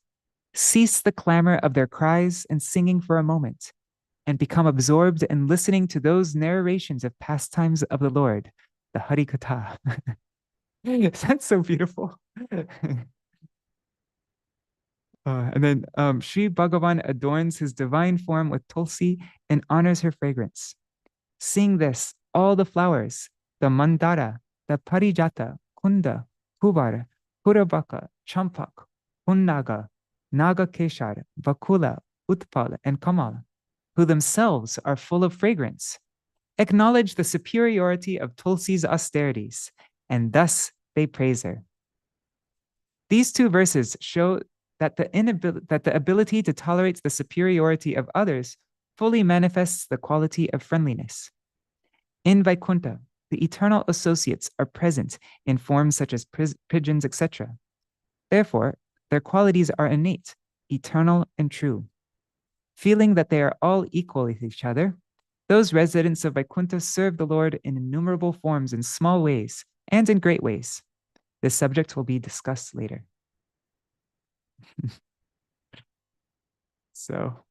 cease the clamor of their cries and singing for a moment, and become absorbed in listening to those narrations of pastimes of the Lord, the Hari Katha. That's so beautiful. And then Sri Bhagavan adorns his divine form with tulsi and honors her fragrance. Seeing this, all the flowers, the mandara, the parijata, kunda, kuvar, purabaka, champak, punnaga, nagakeshar, vakula, utpal, and kamal, who themselves are full of fragrance, acknowledge the superiority of Tulsi's austerities, and thus they praise her. These two verses show that the ability to tolerate the superiority of others fully manifests the quality of friendliness. In Vaikuntha, the eternal associates are present in forms such as pigeons, etc. Therefore, their qualities are innate, eternal, and true. Feeling that they are all equal with each other, those residents of Vaikuntha serve the Lord in innumerable forms in small ways and in great ways. This subject will be discussed later. So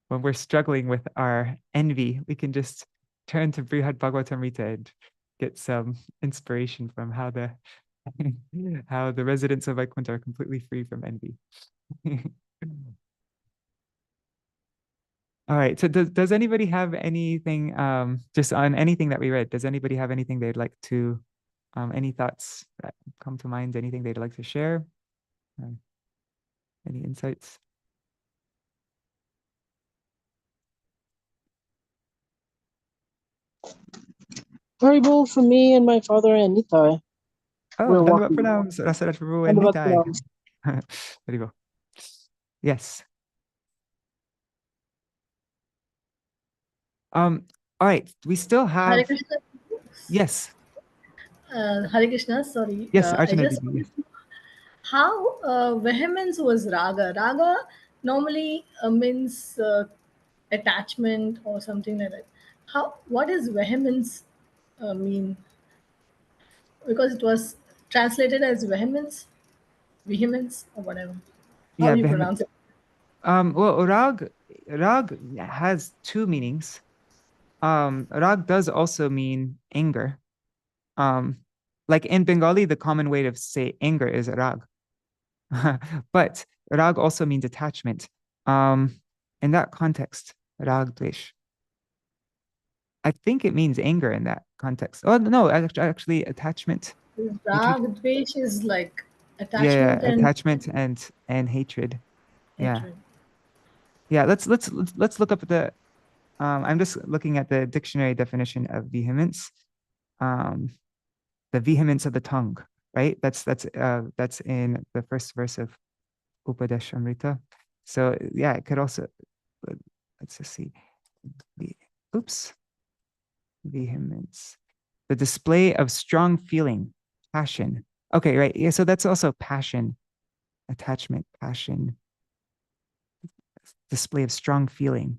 when we're struggling with our envy, we can just turn to Brihad Bhagavatamrita and get some inspiration from how the residents of Vaikuntha are completely free from envy. All right, so does anybody have anything, just on anything that we read, does anybody have anything they'd like to, any thoughts that come to mind, anything they'd like to share? Any insights? Haribol for me and my father and Nitai. Oh, We're Dandavat walking. Pranam, Rasarat Prabhu and Dandavat Nitai. pranam. Haribol. Yes. All right, we still have, Hare Krishna. yes, Hare Krishna, sorry. yes, I Archana just Didi, wanted yes. to know how vehemence was raga. Raga normally means attachment or something like that. What does vehemence mean? Because it was translated as vehemence or whatever. How Yeah, you vehement. pronounce it? Well, rag has two meanings. Rag does also mean anger. Like in Bengali, the common way to say anger is rag. But rag also means attachment. In that context, rag dvesh. I think it means anger in that context. Oh no, actually attachment. Rag dvesh is like Yeah, attachment and attachment and hatred. Yeah. hatred. Yeah, let's look up the I'm just looking at the dictionary definition of vehemence. The vehemence of the tongue, right? That's in the first verse of Upadesh Amrita. So yeah, it could also, let's just see. Oops. Vehemence. The display of strong feeling, passion. Okay, right. Yeah, so that's also passion, attachment, passion, display of strong feeling.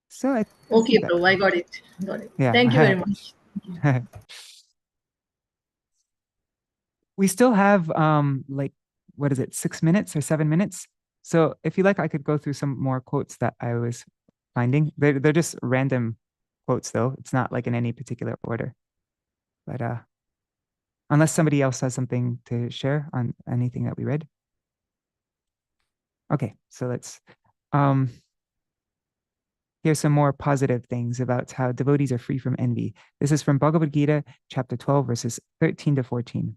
So I Okay, think that, bro, I got it. Got it. yeah. Thank you very much. We still have like, what is it, 6 minutes or 7 minutes? So if you like, I could go through some more quotes that I was finding. They're just random quotes though. It's not like in any particular order. But unless somebody else has something to share on anything that we read. Okay, so let's here's some more positive things about how devotees are free from envy. This is from Bhagavad Gita, chapter 12, verses 13 to 14.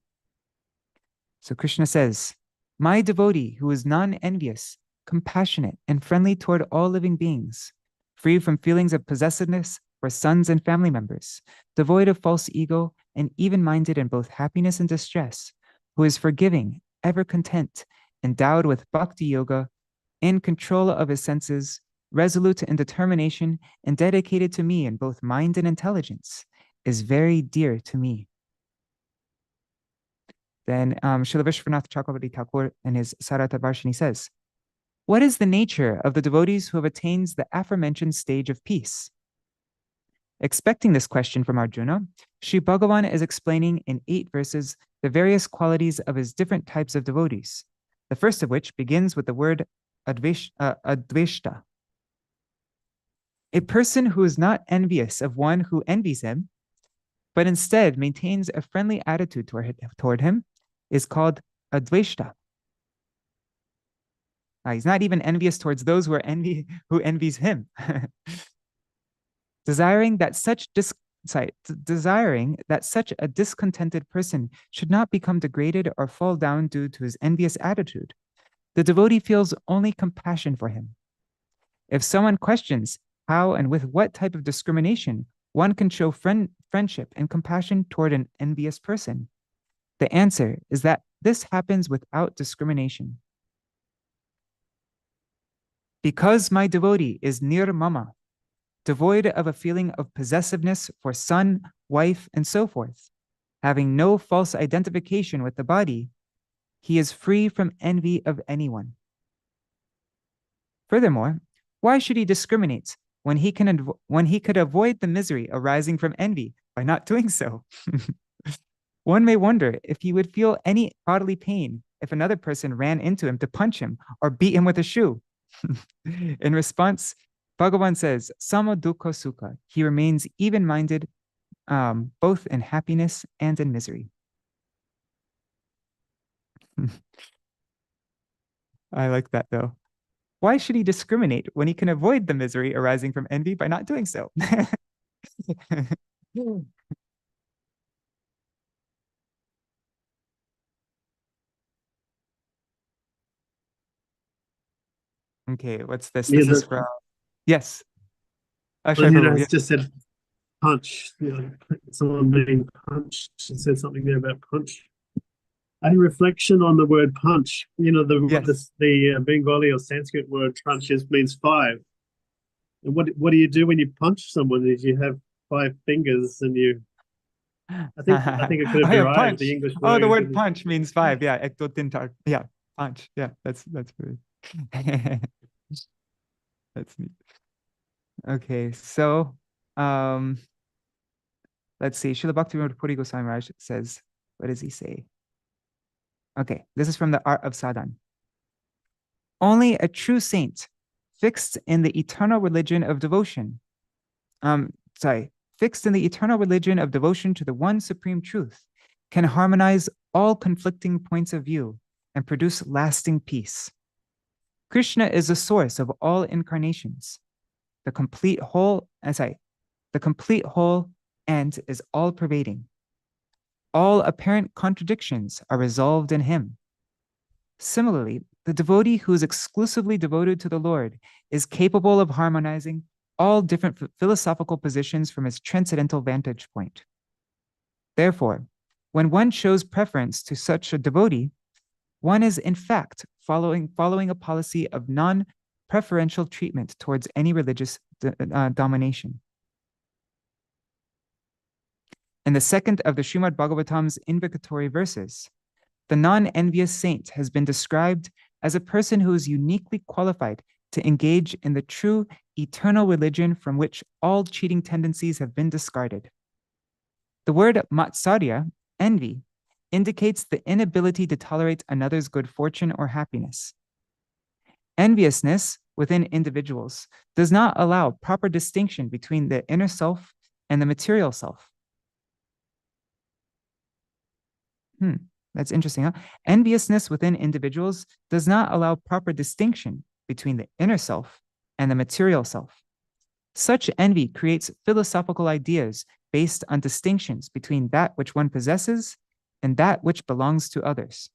So Krishna says, my devotee who is non-envious, compassionate, and friendly toward all living beings, free from feelings of possessiveness for sons and family members, devoid of false ego, and even-minded in both happiness and distress, who is forgiving, ever content, endowed with bhakti yoga, in control of his senses, resolute in determination, and dedicated to me in both mind and intelligence, is very dear to me. Then Śrīla Saccidānanda Ṭhākura in his Sarata Varshini says, what is the nature of the devotees who have attained the aforementioned stage of peace? Expecting this question from Arjuna, Sri Bhagavan is explaining in 8 verses the various qualities of his different types of devotees, the first of which begins with the word adveshta. A person who is not envious of one who envies him, but instead maintains a friendly attitude toward him, is called adveshta. He's not even envious towards those who envies him. Desiring that such a discontented person should not become degraded or fall down due to his envious attitude, the devotee feels only compassion for him. If someone questions how and with what type of discrimination one can show friendship and compassion toward an envious person, the answer is that this happens without discrimination. Because my devotee is nirmama, devoid of a feeling of possessiveness for son, wife, and so forth, having no false identification with the body, he is free from envy of anyone. Furthermore, why should he discriminate when he could avoid the misery arising from envy by not doing so? One may wonder if he would feel any bodily pain if another person ran into him to punch him or beat him with a shoe. In response, Bhagavan says, Sama dukkha sukha. He remains even-minded, both in happiness and in misery. I like that though. Why should he discriminate when he can avoid the misery arising from envy by not doing so? Okay, what's this? This is from... Yes. It's just said punch. Someone being punched. She said something there about punch. A reflection on the word punch. The Bengali or Sanskrit word punches means 5. And what do you do when you punch someone? Is you have 5 fingers and you... I think it could have derived the English word. Oh, the word punch means 5. Yeah, ektotintar. Yeah, punch. Yeah, that's good. That's neat. Okay, so let's see. Śrīla Bhaktivinoda Puri Goswami Maharaj says, what does he say? Okay, this is from the Art of Sadhan. Only a true saint, fixed in the eternal religion of devotion, fixed in the eternal religion of devotion to the one supreme truth, can harmonize all conflicting points of view and produce lasting peace. Krishna is the source of all incarnations. The complete whole and is all-pervading. All apparent contradictions are resolved in him. Similarly, the devotee who is exclusively devoted to the Lord is capable of harmonizing all different philosophical positions from his transcendental vantage point. Therefore, when one shows preference to such a devotee, one is in fact following a policy of non-preferential treatment towards any religious domination. In the second of the Srimad Bhagavatam's invocatory verses, the non-envious saint has been described as a person who is uniquely qualified to engage in the true eternal religion from which all cheating tendencies have been discarded. The word Mātsarya, envy, indicates the inability to tolerate another's good fortune or happiness. Enviousness within individuals does not allow proper distinction between the inner self and the material self. That's interesting, huh? Enviousness within individuals does not allow proper distinction between the inner self and the material self. Such envy creates philosophical ideas based on distinctions between that which one possesses and that which belongs to others.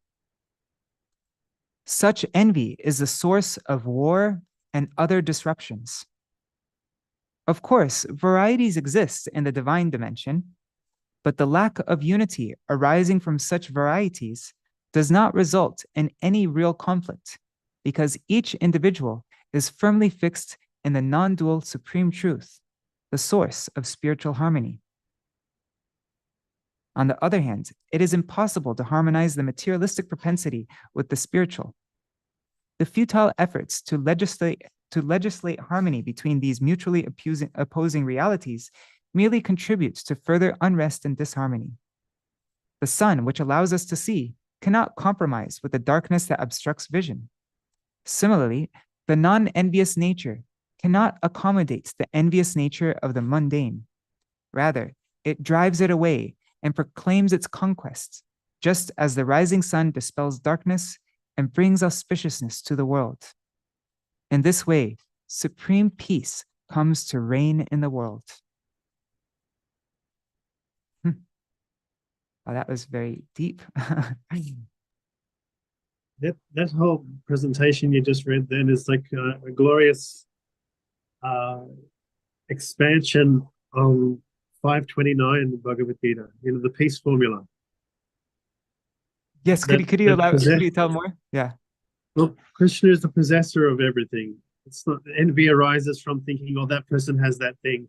Such envy is the source of war and other disruptions. Of course, varieties exist in the divine dimension, but the lack of unity arising from such varieties does not result in any real conflict, because each individual is firmly fixed in the non-dual supreme truth, the source of spiritual harmony. On the other hand, it is impossible to harmonize the materialistic propensity with the spiritual. The futile efforts to legislate harmony between these mutually opposing realities merely contributes to further unrest and disharmony. The sun, which allows us to see, cannot compromise with the darkness that obstructs vision. Similarly, the non-envious nature cannot accommodate the envious nature of the mundane. Rather, it drives it away and proclaims its conquest, just as the rising sun dispels darkness and brings auspiciousness to the world. In this way, supreme peace comes to reign in the world. Oh, that was very deep. That whole presentation you just read then is like a glorious expansion on 529 in the Bhagavad Gita, the peace formula. Yes, could you tell more? Yeah. Well, Krishna is the possessor of everything. It's not, envy arises from thinking, oh, that person has that thing,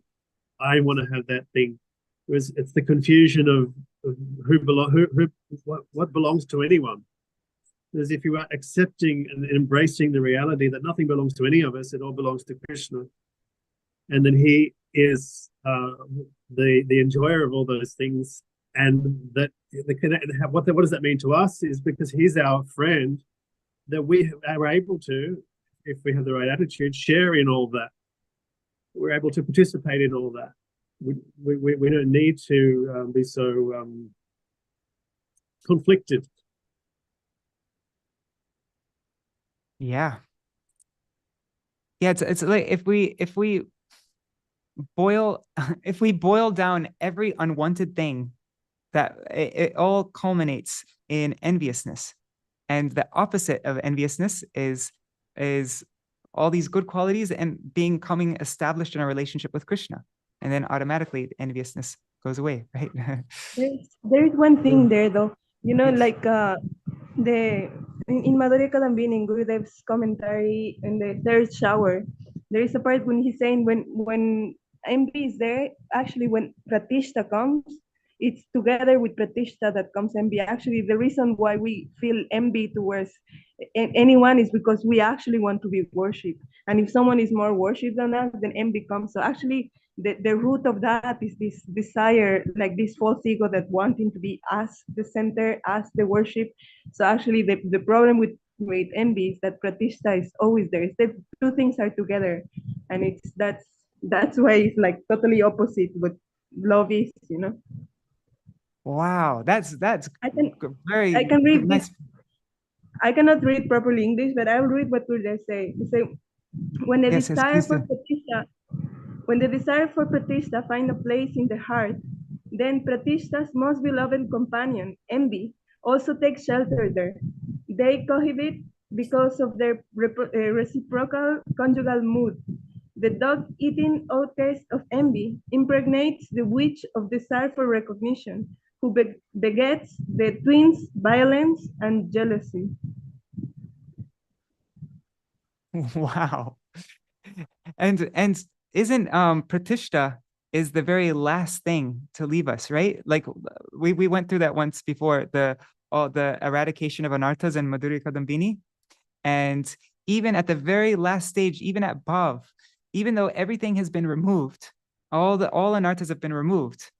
I want to have that thing. It's the confusion of what belongs to anyone. As if you are accepting and embracing the reality that nothing belongs to any of us, it all belongs to Krishna. And then he is the enjoyer of all those things. And that what does that mean to us is because he's our friend, that we are able to, if we have the right attitude, share in all that. We're able to participate in all that. We don't need to be so conflicted. Yeah. It's like if we boil down every unwanted thing, that it all culminates in enviousness. And the opposite of enviousness is all these good qualities and becoming established in a relationship with Krishna. And then automatically the enviousness goes away, right? There is one thing there though, like in Madhurya Kadambini, in Gurudev's commentary in the third shower, there is a part when he's saying when envy is there, actually when Pratishta comes, it's together with Pratishta that comes envy. Actually, the reason why we feel envy towards anyone is because we actually want to be worshipped. And if someone is more worshipped than us, then envy comes. So actually, the root of that is this desire, like this false ego that wanting to be as the center, as the worship. So actually, the problem with envy is that Pratishta is always there. It's the two things are together, and that's why it's like totally opposite what love is, Wow, that's I can read nice. this. I cannot read properly English, but I will read what Gurudev say. He say, when the desire for Pratishta find a place in the heart, then Pratishta's most beloved companion, envy, also takes shelter there. They cohabit because of their reciprocal conjugal mood. The dog-eating outcast of envy impregnates the witch of desire for recognition, who begets the twins violence and jealousy. Wow. And isn't Pratishta is the very last thing to leave us, right? Like we went through that once before, the eradication of anarthas in Madhurya Kadambini. And even at the very last stage, even at Bhav, even though everything has been removed, all anarthas have been removed,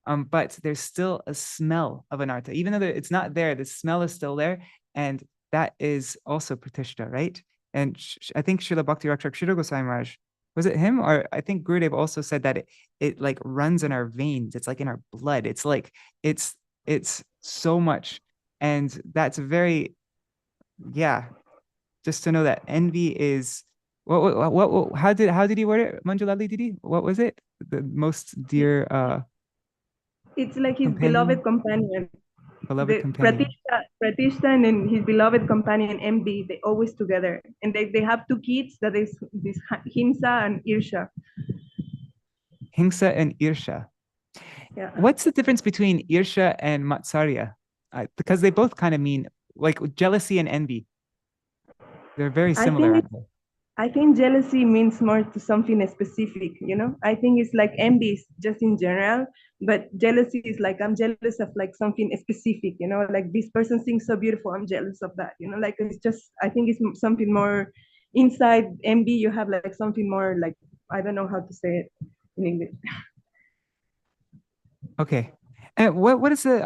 but there's still a smell of anartha. Even though it's not there, the smell is still there. And that is also Pratishta, right? And I think Śrīla Bhakti Rakshak Goswami Maharaj, was it him? Or I think Gurudev also said that it like runs in our veins. It's like in our blood. It's like, it's so much And that's very, yeah, just to know that envy is, how did he word it, Manjulali Didi? What was it? The most dear it's like his companion? beloved companion. Beloved companion. Pratishtha and his beloved companion Envy, they always together. And they have two kids, that is this Himsa and Irsha. Himsa and Irsha. Yeah. What's the difference between Irsha and Mātsarya? Because they both kind of mean like jealousy and envy. They're very similar. I think jealousy means more to something specific, you know? I think it's like envy is just in general, but jealousy is like, I'm jealous of like something specific, you know, like this person sings so beautiful, I'm jealous of that, you know, like it's just, I think it's something more inside envy. You have like something more like, I don't know how to say it in English. Okay. And what is the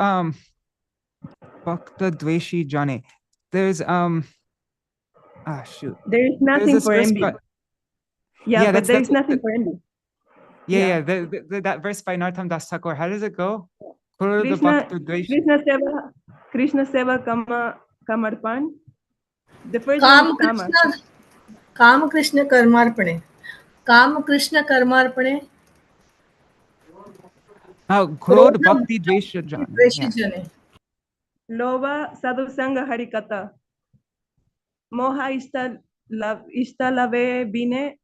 Bhakta Dveshi Jane? There's shoot. There is nothing for envy. Yeah, but there is nothing for envy. Yeah. That verse by Narottam Das Thakur, how does it go? Krishna Seva Kamarpan. The first one is Kama. Kama Krishna Karmarpane. Kama Krishna Karmarpane. Krodha Bhakti Dvesha Jane. Lova Sadhusanga Harikata. Moha Ishta Lave Bine.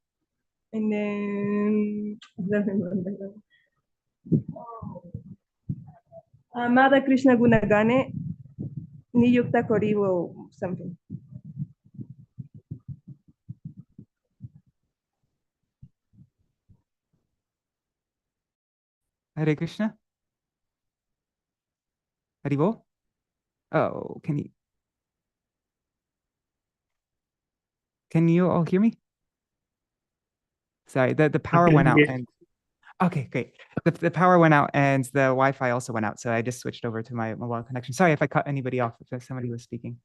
And then Amada Krishna Gunagane Niyukta Korivo something. Hare Krishna. Haribo. Oh, can you all hear me? Sorry, the power went out and okay, great. The power went out and the Wi-Fi also went out, so I just switched over to my mobile connection. Sorry if I cut anybody off if somebody was speaking.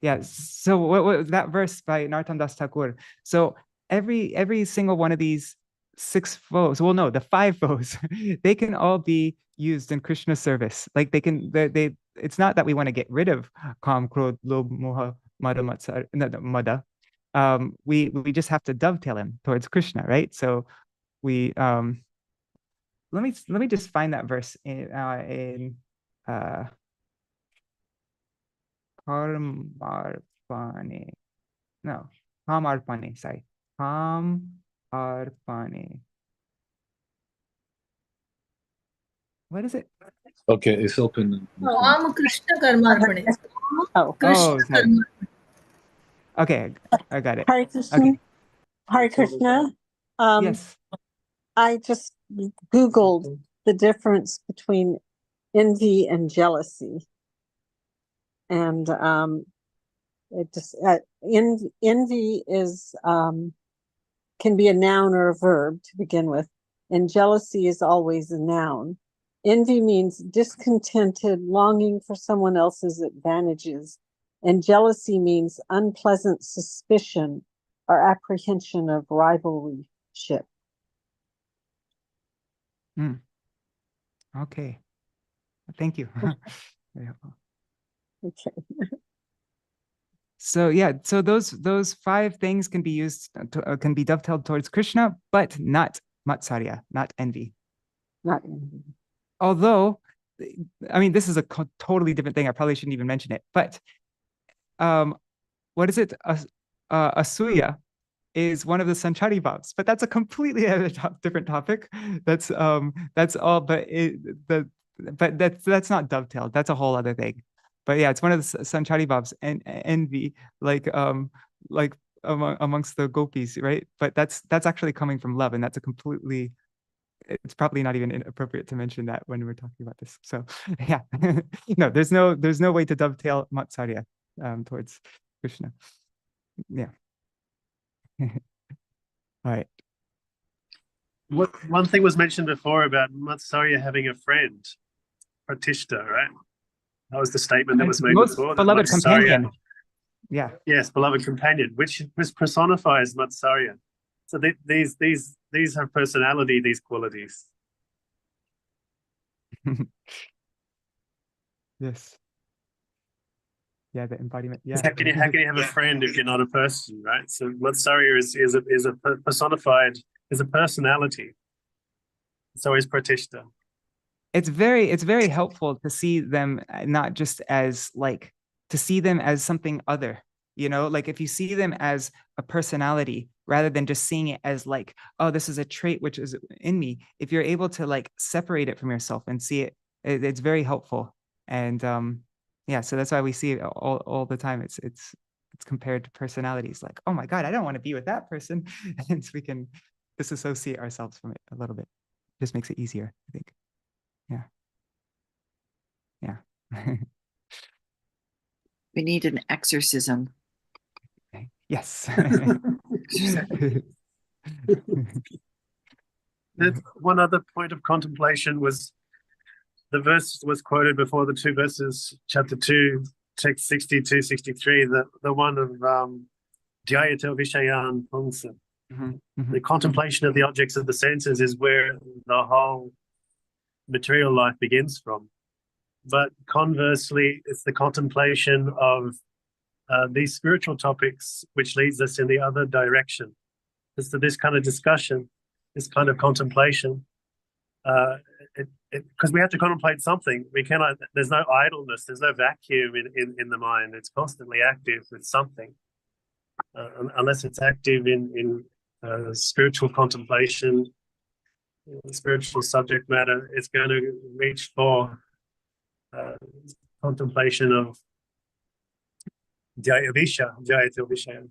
Yeah, so what that verse by Narottam Das Thakur. So every single one of these 6 foes, well, no, the 5 foes, they can all be used in Krishna service. Like they it's not that we want to get rid of Kam, Krodh, Lobh, Moha, Mada, Matsarya, Mada. We just have to dovetail him towards Krishna, right? So we let me just find that verse in Kamarpane. No, Kamarpane, sorry. Kamarpane. What is it? Okay, it's open. Kama Krishna Karmarpane. Krishna Karmarpane. Okay, I got it. Hare Krishna. Okay. Hare Krishna. Yes. I just Googled the difference between envy and jealousy. And it just envy is can be a noun or a verb to begin with, and jealousy is always a noun. Envy means discontented, longing for someone else's advantages, and jealousy means unpleasant suspicion or apprehension of rivalryship. Okay. Thank you. Okay. So yeah, so those 5 things can be used can be dovetailed towards Krishna, but not Mātsarya, not envy. Not envy. Although, I mean, this is a totally different thing. I probably shouldn't even mention it. But what is it? Asuya is one of the Sanchari bhavs, but that's a completely different topic. That's all. But that's not dovetailed. That's a whole other thing. But yeah, it's one of the Sanchari bhavs, and envy, like amongst the gopis, right? But that's actually coming from love, and that's a completely. It's probably not even appropriate to mention that when we're talking about this. So yeah, no, there's no way to dovetail Mātsarya towards Krishna. Yeah. All right. One thing was mentioned before about Mātsarya having a friend, Pratishtha, right? That was the statement that was made before. Beloved companion. Yeah. Yes, beloved companion, which personifies Mātsarya. So these have personality, these qualities. Yes. Yeah, the embodiment. Yeah. How can you have a friend if you're not a person, right? So Mātsarya is a personified, is a personality. So is Pratishtha. It's very helpful to see them not just as like, to see them as something other, you know, like if you see them as a personality rather than just seeing it as like, oh, this is a trait which is in me. If you're able to like separate it from yourself and see it, it's very helpful. And yeah, so that's why we see it all the time. It's compared to personalities, like, oh my God, I don't want to be with that person. And so we can disassociate ourselves from it a little bit. Just makes it easier, I think. Yeah. We need an exorcism. Yes. One other point of contemplation was the verse was quoted before, the two verses, chapter 2, text 62, 63, the one of Dhyayato Vishayan Pungsa. The contemplation of the objects of the senses is where the whole material life begins from. But conversely, it's the contemplation of these spiritual topics which leads us in the other direction. It's this kind of discussion, this kind of contemplation, because we have to contemplate something. We cannot. There's no idleness. There's no vacuum in the mind. It's constantly active with something. Unless it's active in spiritual contemplation, spiritual subject matter, it's going to reach for contemplation of Dhyayato Vishayan.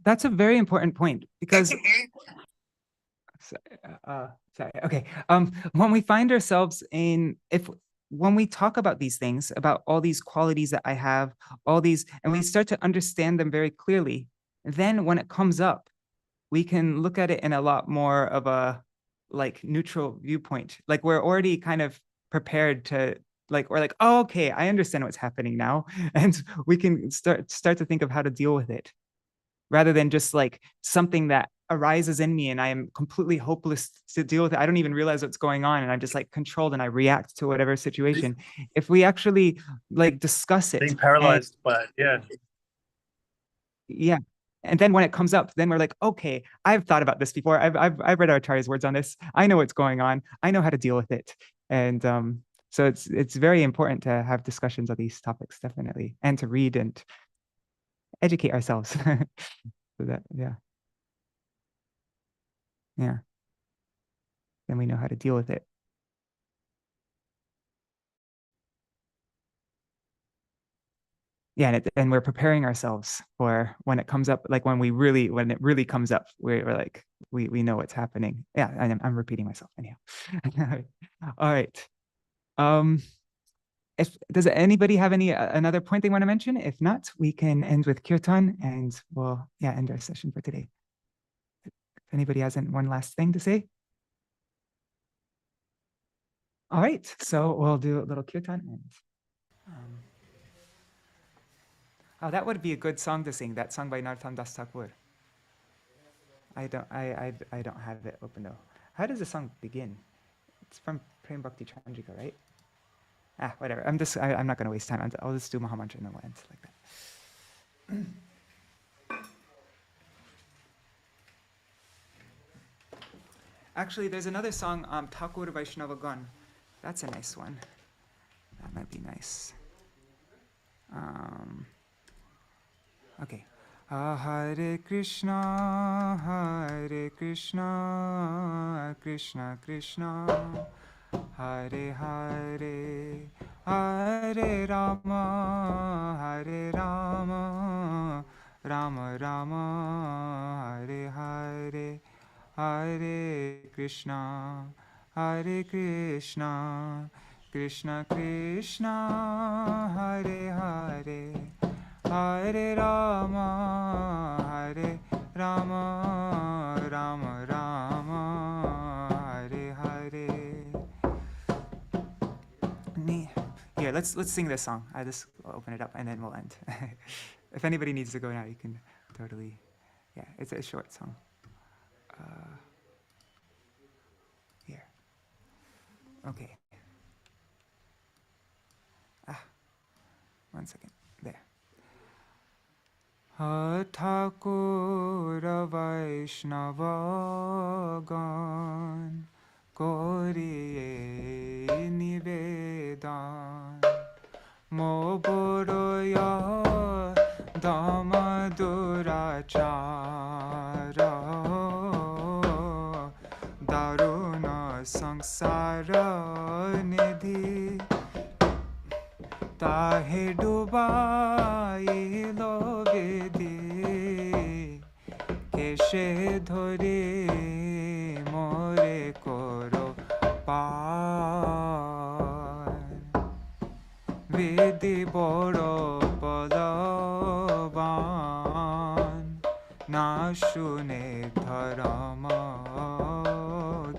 That's a very important point, because okay. When we find ourselves when we talk about these things, about all these qualities that I have, all these, and we start to understand them very clearly, then when it comes up, we can look at it in a lot more of a like neutral viewpoint. Like we're already kind of prepared to like, we're like, oh, okay, I understand what's happening now. And we can start to think of how to deal with it, rather than just like something that arises in me and I am completely hopeless to deal with it. I don't even realize what's going on and I'm just like controlled and I react to whatever situation. If we actually like discuss it, being paralyzed by it, yeah. Yeah. And then when it comes up, then we're like, okay, I've thought about this before. I've read Acharya's words on this. I know what's going on. I know how to deal with it. And so it's very important to have discussions of these topics, definitely, and to read and educate ourselves. So that, yeah. Then we know how to deal with it. Yeah, and we're preparing ourselves for when it comes up, like when it really comes up, we're like, we know what's happening. Yeah, I'm repeating myself anyhow. All right. Does anybody have another point they want to mention? If not, we can end with kirtan and we'll end our session for today. If anybody has one last thing to say. All right, so we'll do a little kirtan and oh, that would be a good song to sing. That song by Narottam Das Thakur. I don't have it open though. How does the song begin? It's from Prem Bhakti Chandrika, right? Whatever. I'm not going to waste time. I'll just do Mahamantra and then we'll end like that. Actually, there's another song, Thakur Vaishnava Gan. That's a nice one. That might be nice. Okay. Hare Krishna, Krishna Krishna, Hare Hare, Hare Rama, Rama Rama, Hare Hare, Hare Krishna, Krishna Krishna, Hare Hare, Hare Rama, Rama Rama, Hare Hare. Here, let's sing this song. I just open it up and then we'll end. If anybody needs to go now, you can totally. Yeah, it's a short song. Here. Okay. 1 second. There. Ṭhākura Vaishnavagan Koriye Nivedan Moboroya Damadurachara Daruna Sangsara Nidhi Tahe Dubai lo Vedi Keshe Dhore More Koro Par Vedi Boro Balavan Na Shune Dharama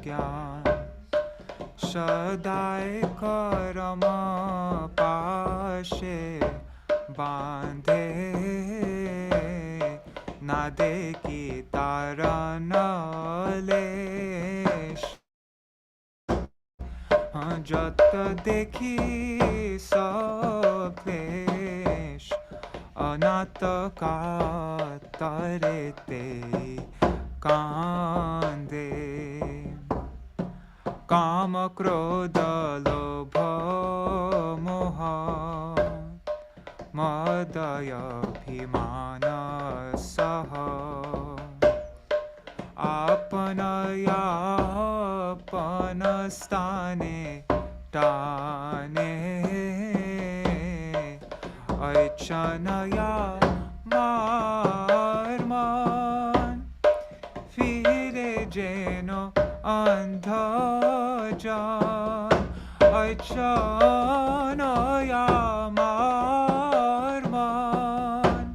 Gyan Shadai Karama Pashe Bandhe Na Deki Taranalesh Jata Dekhi Saplesh Anataka Tarete Kande Kama Krodha Lobha Moha Madaya Bhimana Saha Apanaya Panastane Tane Aichanaya Marman Fire Jeno Andhajan Aichanaya Marman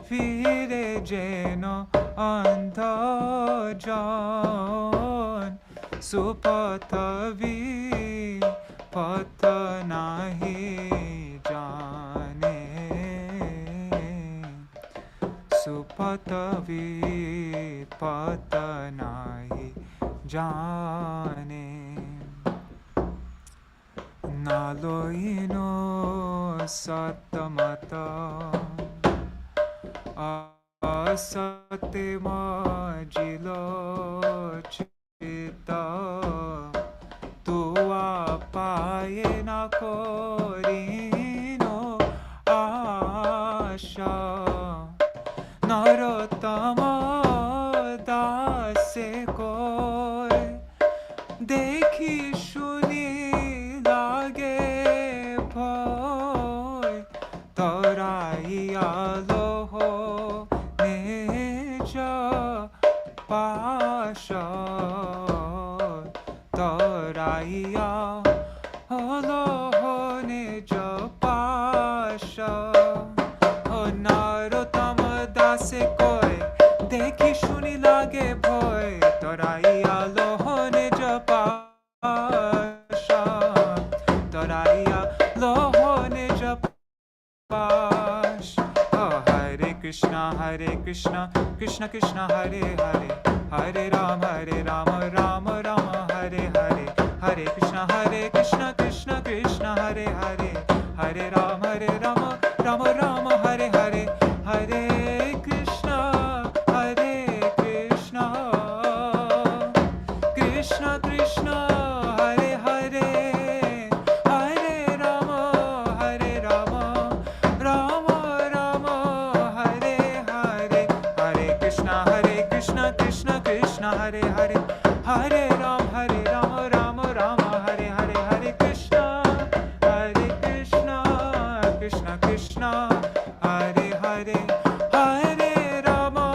Fire Jeno Andhajan Supatavi Patanahi Jane Supatavi Patanahi Jane Naloino Satamata Asatima Jilo Chita Tua Payena Korino Asha Narottama Dase Koi Dekhi Shuni Lage Bhoi Tarai Aloho Neja Pasha Taraiya Aloho Neja Pasha Narottama Dase Koi Dekhi Shuni Lage Bhoi Tarai Aloho Neja Pasha Taraiya Loho Neja Pash Hare Krishna Krishna Krishna Hare Hare Hare Rama Rama Rama Hare Hare Hare Krishna Krishna Krishna Hare Hare Hare Rama Rama Rama Hare Hare Hare Krishna Krishna Krishna Hare Hare Hare Rama Rama Rama Hare Hare Hare Krishna Krishna Krishna Hare Hare Hare Rama Rama Rama Hare Hare Hare Krishna Krishna Krishna Hare Hare Hare Rama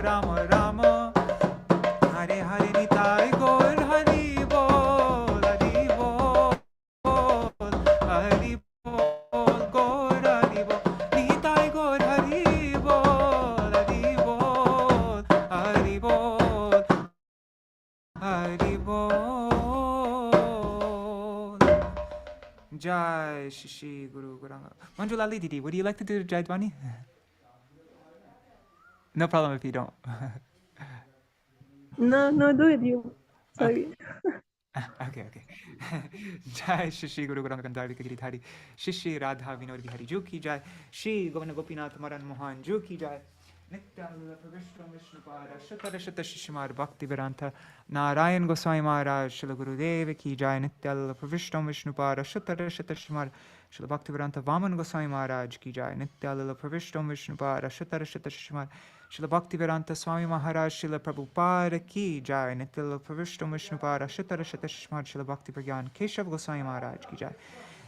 Rama Rama Hare Hare Nitai Gaur Hari Bol Hari Bol Hari Bol Gaur Hari Bol Nitai Gaur Hari Bol Hari Bol Hari Bol Hari Bol Jai Shishi Guru Guranga Manjulali Didi, would you like to do Jai Dwani? No problem if you don't. No, do it you. Sorry. Okay. Jai Shri Guru Gauranga Gandharva Giridhari Shri Radha Vinod Bihari Ju ki jai. Shri Govinda Gopinath Madan Mohan Ju ki jai. Nityalila Pravishtam Vishnupada Shatara Shata Shishimar Bhaktivedanta Narayan Goswami Maharaj Srila Gurudev ki jai. Nityalila Pravishtam Vishnupada Shatara Shata Shishimar Srila Bhaktivedanta Vaman Goswami Maharaj ki jai. Nityalila Pravishtam Vishnupada Shatara Shata Shishimar Srila Bhaktivedanta Swami Maharaj Srila Prabhupada ki jai. Nityalila Pravishtam Vishnupada Shatara Shata Shishimar Srila Bhakti Pragyan Keshav Goswami Maharaj ki jai.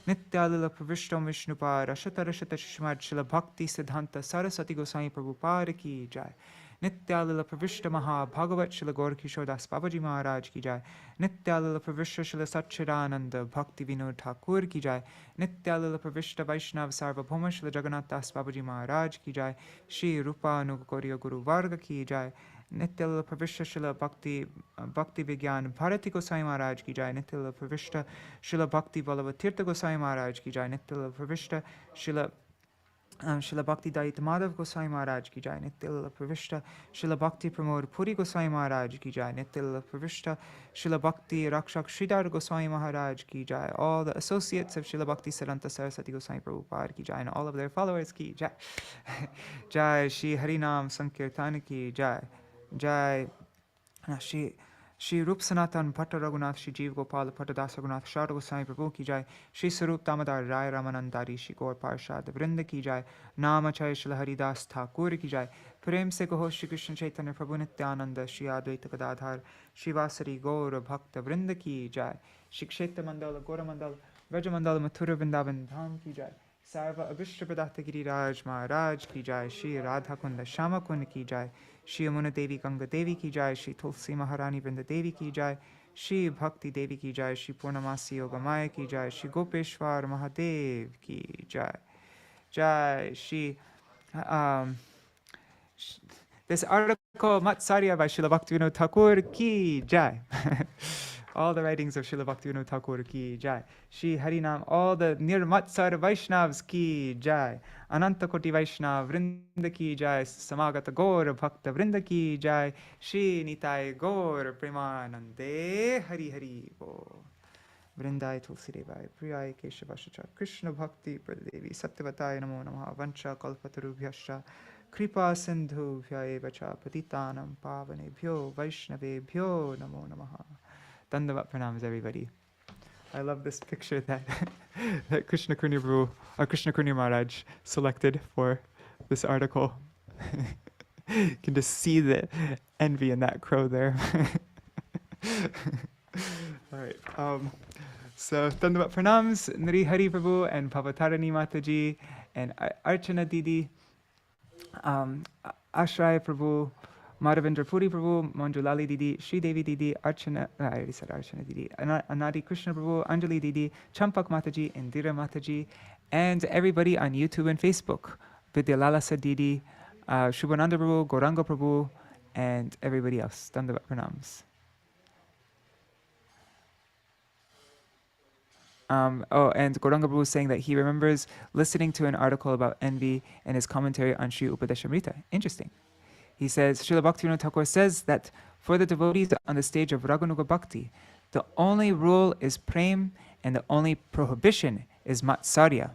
Nityalila Pravishtam Vishnupada Shatara Shata Shishimar Srila Bhakti Siddhanta Saraswati Goswami Prabhupada ki jai. Nityalila Pravishta Maha Bhagavat Srila Gaur Kishore Das Babaji Maharaj ki jai. Nityalila Pravishta Srila Saccidānanda Bhaktivinoda Ṭhākura ki jai. Nityalila Pravishta Vaishnav Sarvabhauma Srila Jagannath Das Babaji Maharaj ki jai. Shri Rupa Anugaurya Guru Varga ki jai. Nityalila Pravishta Srila Bhakti Vigyan Bharati Goswami Maharaj ki jai. Nityalila Pravishta Srila Bhakti Vallabha Tirtha Goswami Maharaj ki jai. Nityalila Pravishta Srila Bhakti Daita Madhav Goswami Maharaj ki jai. Nityalila Pravishta Srila Bhakti Pramod Puri Goswami Maharaj ki jai. Nityalila Pravishta Srila Bhakti Rakshak Sridhar Goswami Maharaj ki jai. All the associates of Srila Bhakti Siddhanta Saraswati Goswami Prabhupada ki jai, and all of their followers ki jai. Jai Shri Harinam Sankirtan ki jai. Jai Shri Rup Sanatan Bhatta Raghunath Shri Jeev Gopal Bhatta Das Raghunath Sharda Goswami Prabhu ki jai. Shri Sarup Damodar Rai Ramanandari Shri Gaur Parshad Vrinda ki jai. Namachay Śrīla Haridas Ṭhākura ki jai. Prem se Kaho Shri Krishna Chaitanya Prabhu Nityananda Shri Advaita Gadadhar Shri Vasari Gaur Bhakta Vrinda ki jai. Shri Kshetra Mandala Gora Mandala Vraja Mandala Mathura Vrindavan Dham ki jai. Sarva Abhishta Pradata Giriraj Maharaj ki jai. Shri Radha Kunda Shama Kunda ki jai. Shri Yamuna Devi Ganga Devi ki jai. Shri Tulsi Maharani Vrinda Devi ki jai. Shri Bhakti Devi ki jai. Shri Purnamasi Yogamaya ki jai. Shri Gopeshwar Mahadev ki jai. Jai Shri this article Mātsarya by Śrīla Bhaktivinoda Ṭhākura ki jai. All the writings of Śrīla Bhaktivinoda Ṭhākura ki jai. Shri Harinam, all the near Mātsarya Vaishnavas ki jai. Ananta Koti Vaishnav Vrinda ki jai. Samagata Gaur Bhakta Vrinda ki jai. Shri Nitai Gaur Premanande Hari Hari Bo. Vrindai Tulsi Devai Priyai Keshavashacha Krishna Bhakti Pradevi Satyavataya Namo Namaha Vancha Kalpatarubhyascha Kripa Sindhu Vyayevacha Patitanam Pavanebhyo Vaishnavebhyo Namo Namaha. Dandavat pranams, everybody. I love this picture that Krishna Kurni Prabhu, or Krishna Kurni Maharaj selected for this article. You can just see the envy in that crow there. All right. So Dandavat pranams, Nari Hari Prabhu and Pavatarani Mataji and Archana Didi, Ashray Prabhu, Madhavendra Puri Prabhu, Manjulali Didi, Sri Devi Didi, Archana, I already said Archana Didi, Anadi Krishna Prabhu, Anjali Didi, Champak Mataji, Indira Mataji, and everybody on YouTube and Facebook, Vidyalalasa Didi, Shubhananda Prabhu, Gauranga Prabhu, and everybody else. Dandavat pranams. And Gauranga Prabhu is saying that he remembers listening to an article about envy and his commentary on Sri Upadeshamrita. Interesting. He says, Śrīla Bhaktivinoda Ṭhākura says that for the devotees on the stage of Raganuga Bhakti, the only rule is prem and the only prohibition is Mātsarya.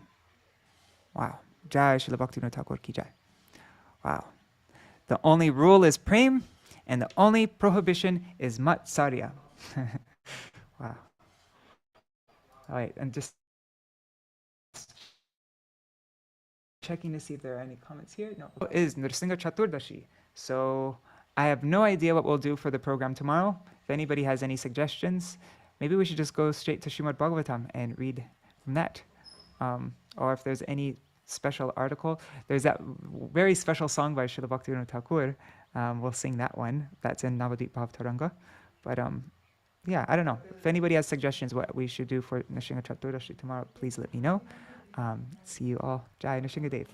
Wow. Jai Śrīla Bhaktivinoda Ṭhākura ki jai. Wow. The only rule is prem and the only prohibition is Mātsarya. Wow. All right, and just checking to see if there are any comments here. No. Is Nrsimha Chaturdashi. So I have no idea what we'll do for the program tomorrow. If anybody has any suggestions, maybe we should just go straight to Srimad Bhagavatam and read from that. Or if there's any special article, there's that very special song by Śrīla Bhaktivinoda Ṭhākura. We'll sing that one. That's in Navadip Bhav Taranga. But yeah, I don't know. If anybody has suggestions what we should do for Nrsimha Chaturdashi tomorrow, please let me know. See you all. Jai Nrsimha Dev.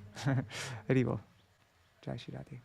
Haribol. Jai Shri Radhe.